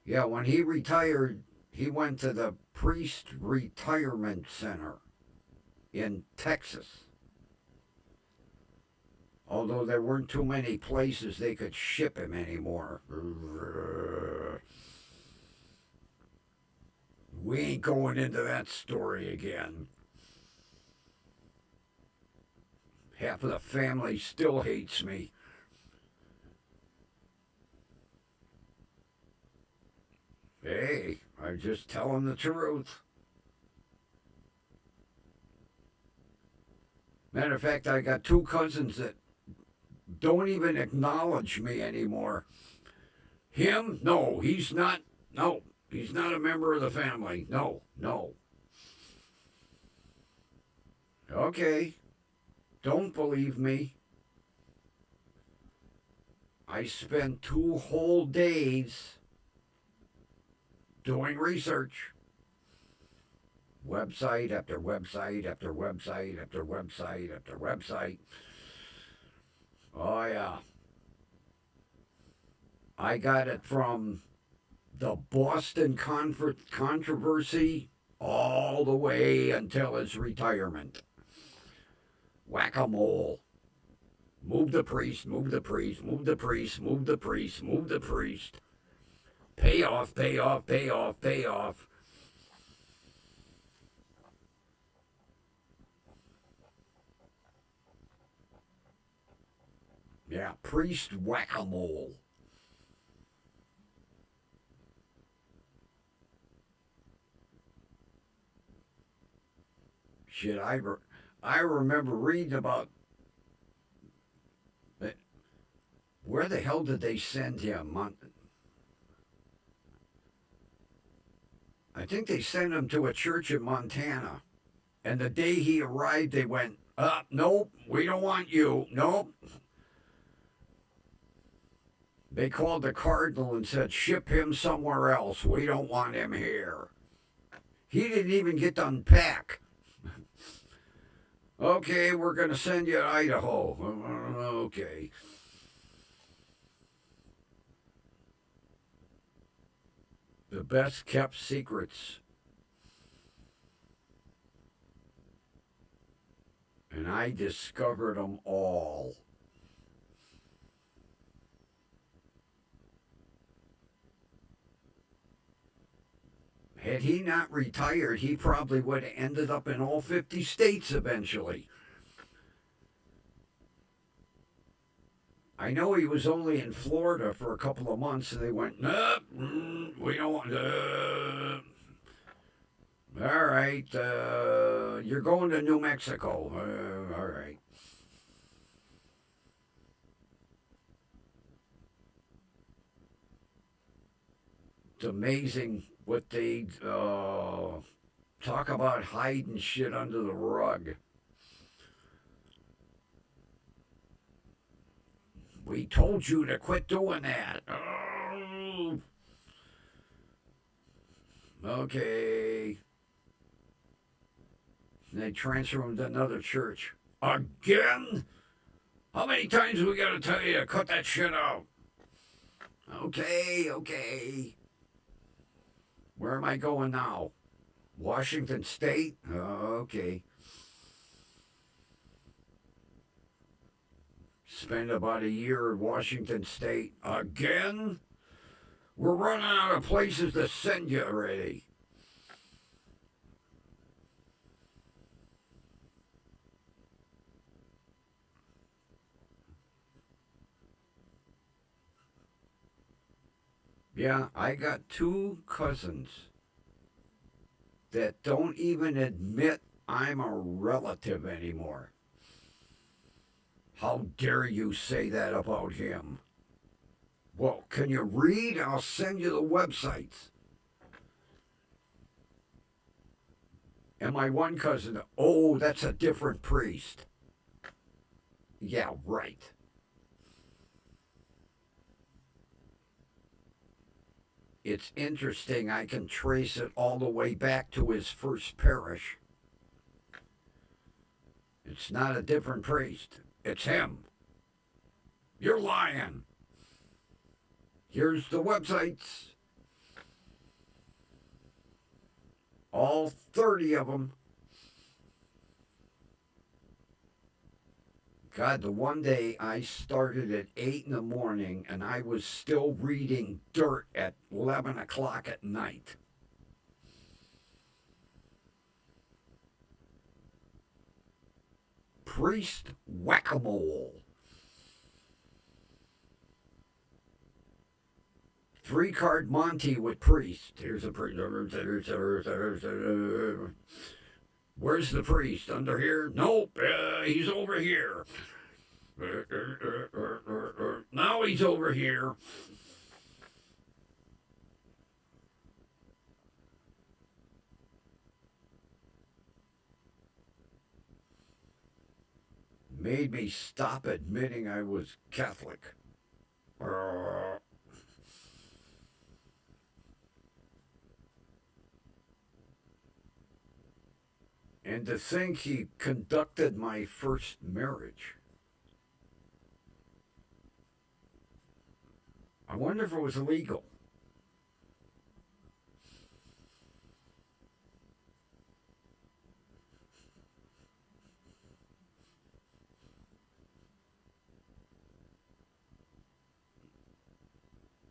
Yeah, when he retired, he went to the priest retirement center in Texas. Although there weren't too many places they could ship him anymore. We ain't going into that story again. Half of the family still hates me. Hey, I'm just telling the truth. Matter of fact, I got two cousins that don't even acknowledge me anymore. Him? No, he's not. No, he's not a member of the family. No, no. Okay, don't believe me. I spent 2 whole days doing research. Website after website after website after website after website. Oh, yeah. I got it from the Boston controversy all the way until his retirement. Whack a mole. Move the priest, move the priest, move the priest, move the priest, move the priest. Pay off, pay off, pay off, pay off. Yeah, priest whack a mole. Shit, I remember reading about Where the hell did they send him? I think they sent him to a church in Montana. And the day he arrived, they went, nope, we don't want you. Nope. They called the cardinal and said, ship him somewhere else. We don't want him here. He didn't even get to unpack. Okay, we're going to send you to Idaho. Okay. The best kept secrets. And I discovered them all. Had he not retired, he probably would have ended up in all 50 states eventually. I know he was only in Florida for a couple of months, and they went, nope, we don't want. All right, you're going to New Mexico. All right. It's amazing what they talk about hiding shit under the rug. We told you to quit doing that. Oh. Okay. And they transfer him to another church. Again? How many times we got to tell you to cut that shit out? Okay. Where am I going now? Washington State? Okay. Spend about a year in Washington State. Again? We're running out of places to send you already. Yeah, I got two cousins that don't even admit I'm a relative anymore. How dare you say that about him? Well, can you read? I'll send you the websites. And my one cousin, oh, that's a different priest. Yeah, right. It's interesting, I can trace it all the way back to his first parish. It's not a different priest, it's him. You're lying. Here's the websites. All 30 of them. God, the one day I started at 8 in the morning and I was still reading dirt at 11 o'clock at night. Priest whack-a-mole. 3-card Monty with priest. Here's a priest. Where's the priest? Under here? Nope, he's over here. Now he's over here. Made me stop admitting I was Catholic. And to think he conducted my first marriage. I wonder if it was illegal.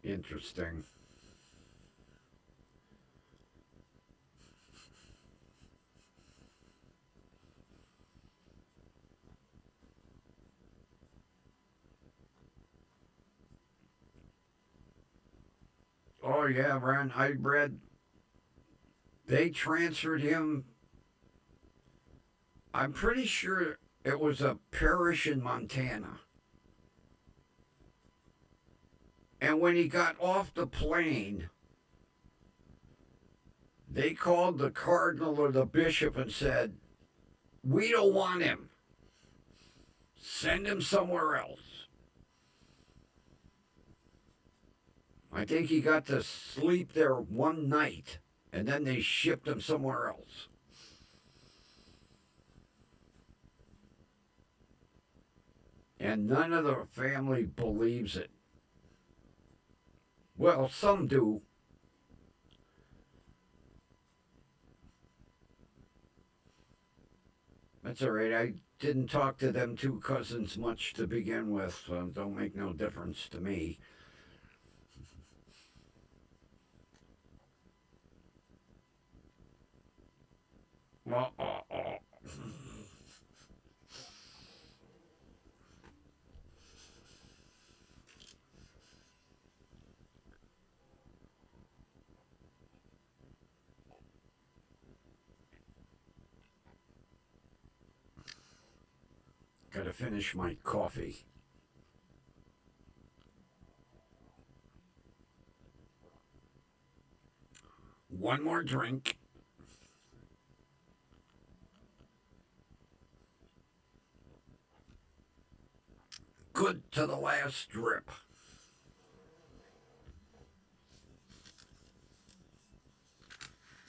Interesting. Oh, yeah, Ron, I read they transferred him. I'm pretty sure it was a parish in Montana. And when he got off the plane, they called the cardinal or the bishop and said, "We don't want him. Send him somewhere else." I think he got to sleep there one night, and then they shipped him somewhere else. And none of the family believes it. Well, some do. That's all right. I didn't talk to them two cousins much to begin with, so don't make no difference to me. Gotta finish my coffee. One more drink. Good to the last drip.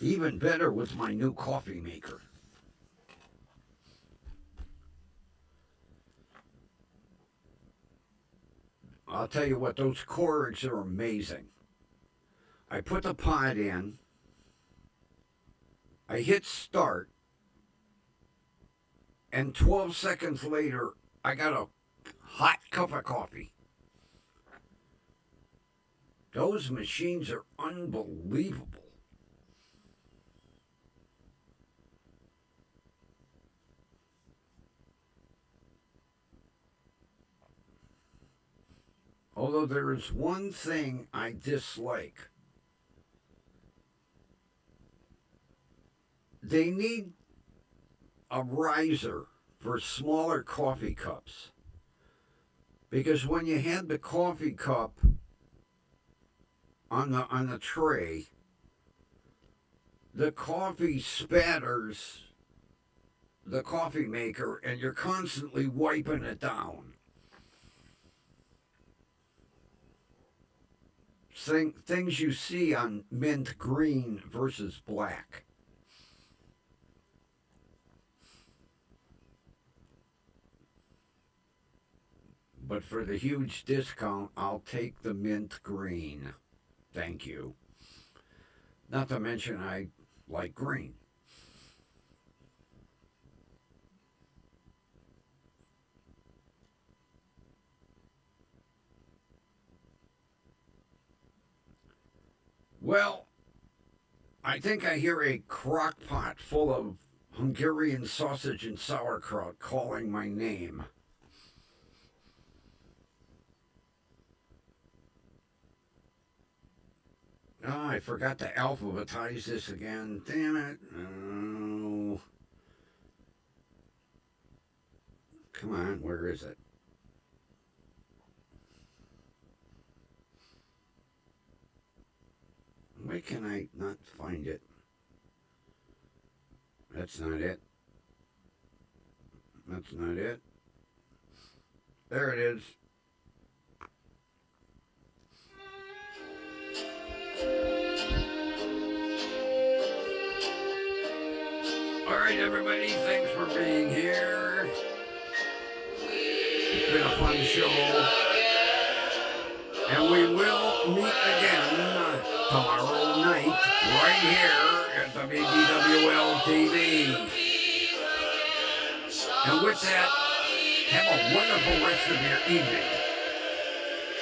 Even better with my new coffee maker. I'll tell you what, those cords are amazing. I put the pot in, I hit start, and 12 seconds later, I got a hot cup of coffee. Those machines are unbelievable. Although there is one thing I dislike. They need a riser for smaller coffee cups. Because when you had the coffee cup on the tray, the coffee spatters the coffee maker and you're constantly wiping it down. Things you see on mint green versus black. But for the huge discount, I'll take the mint green. Thank you. Not to mention I like green. Well, I think I hear a crock pot full of Hungarian sausage and sauerkraut calling my name. Oh, I forgot to alphabetize this again. Damn it. Oh. Come on, where is it? Why can I not find it? That's not it. That's not it. There it is. All right, everybody, thanks for being here. It's been a fun show. And we will meet again tomorrow night right here at WDWL TV. And with that, have a wonderful rest of your evening.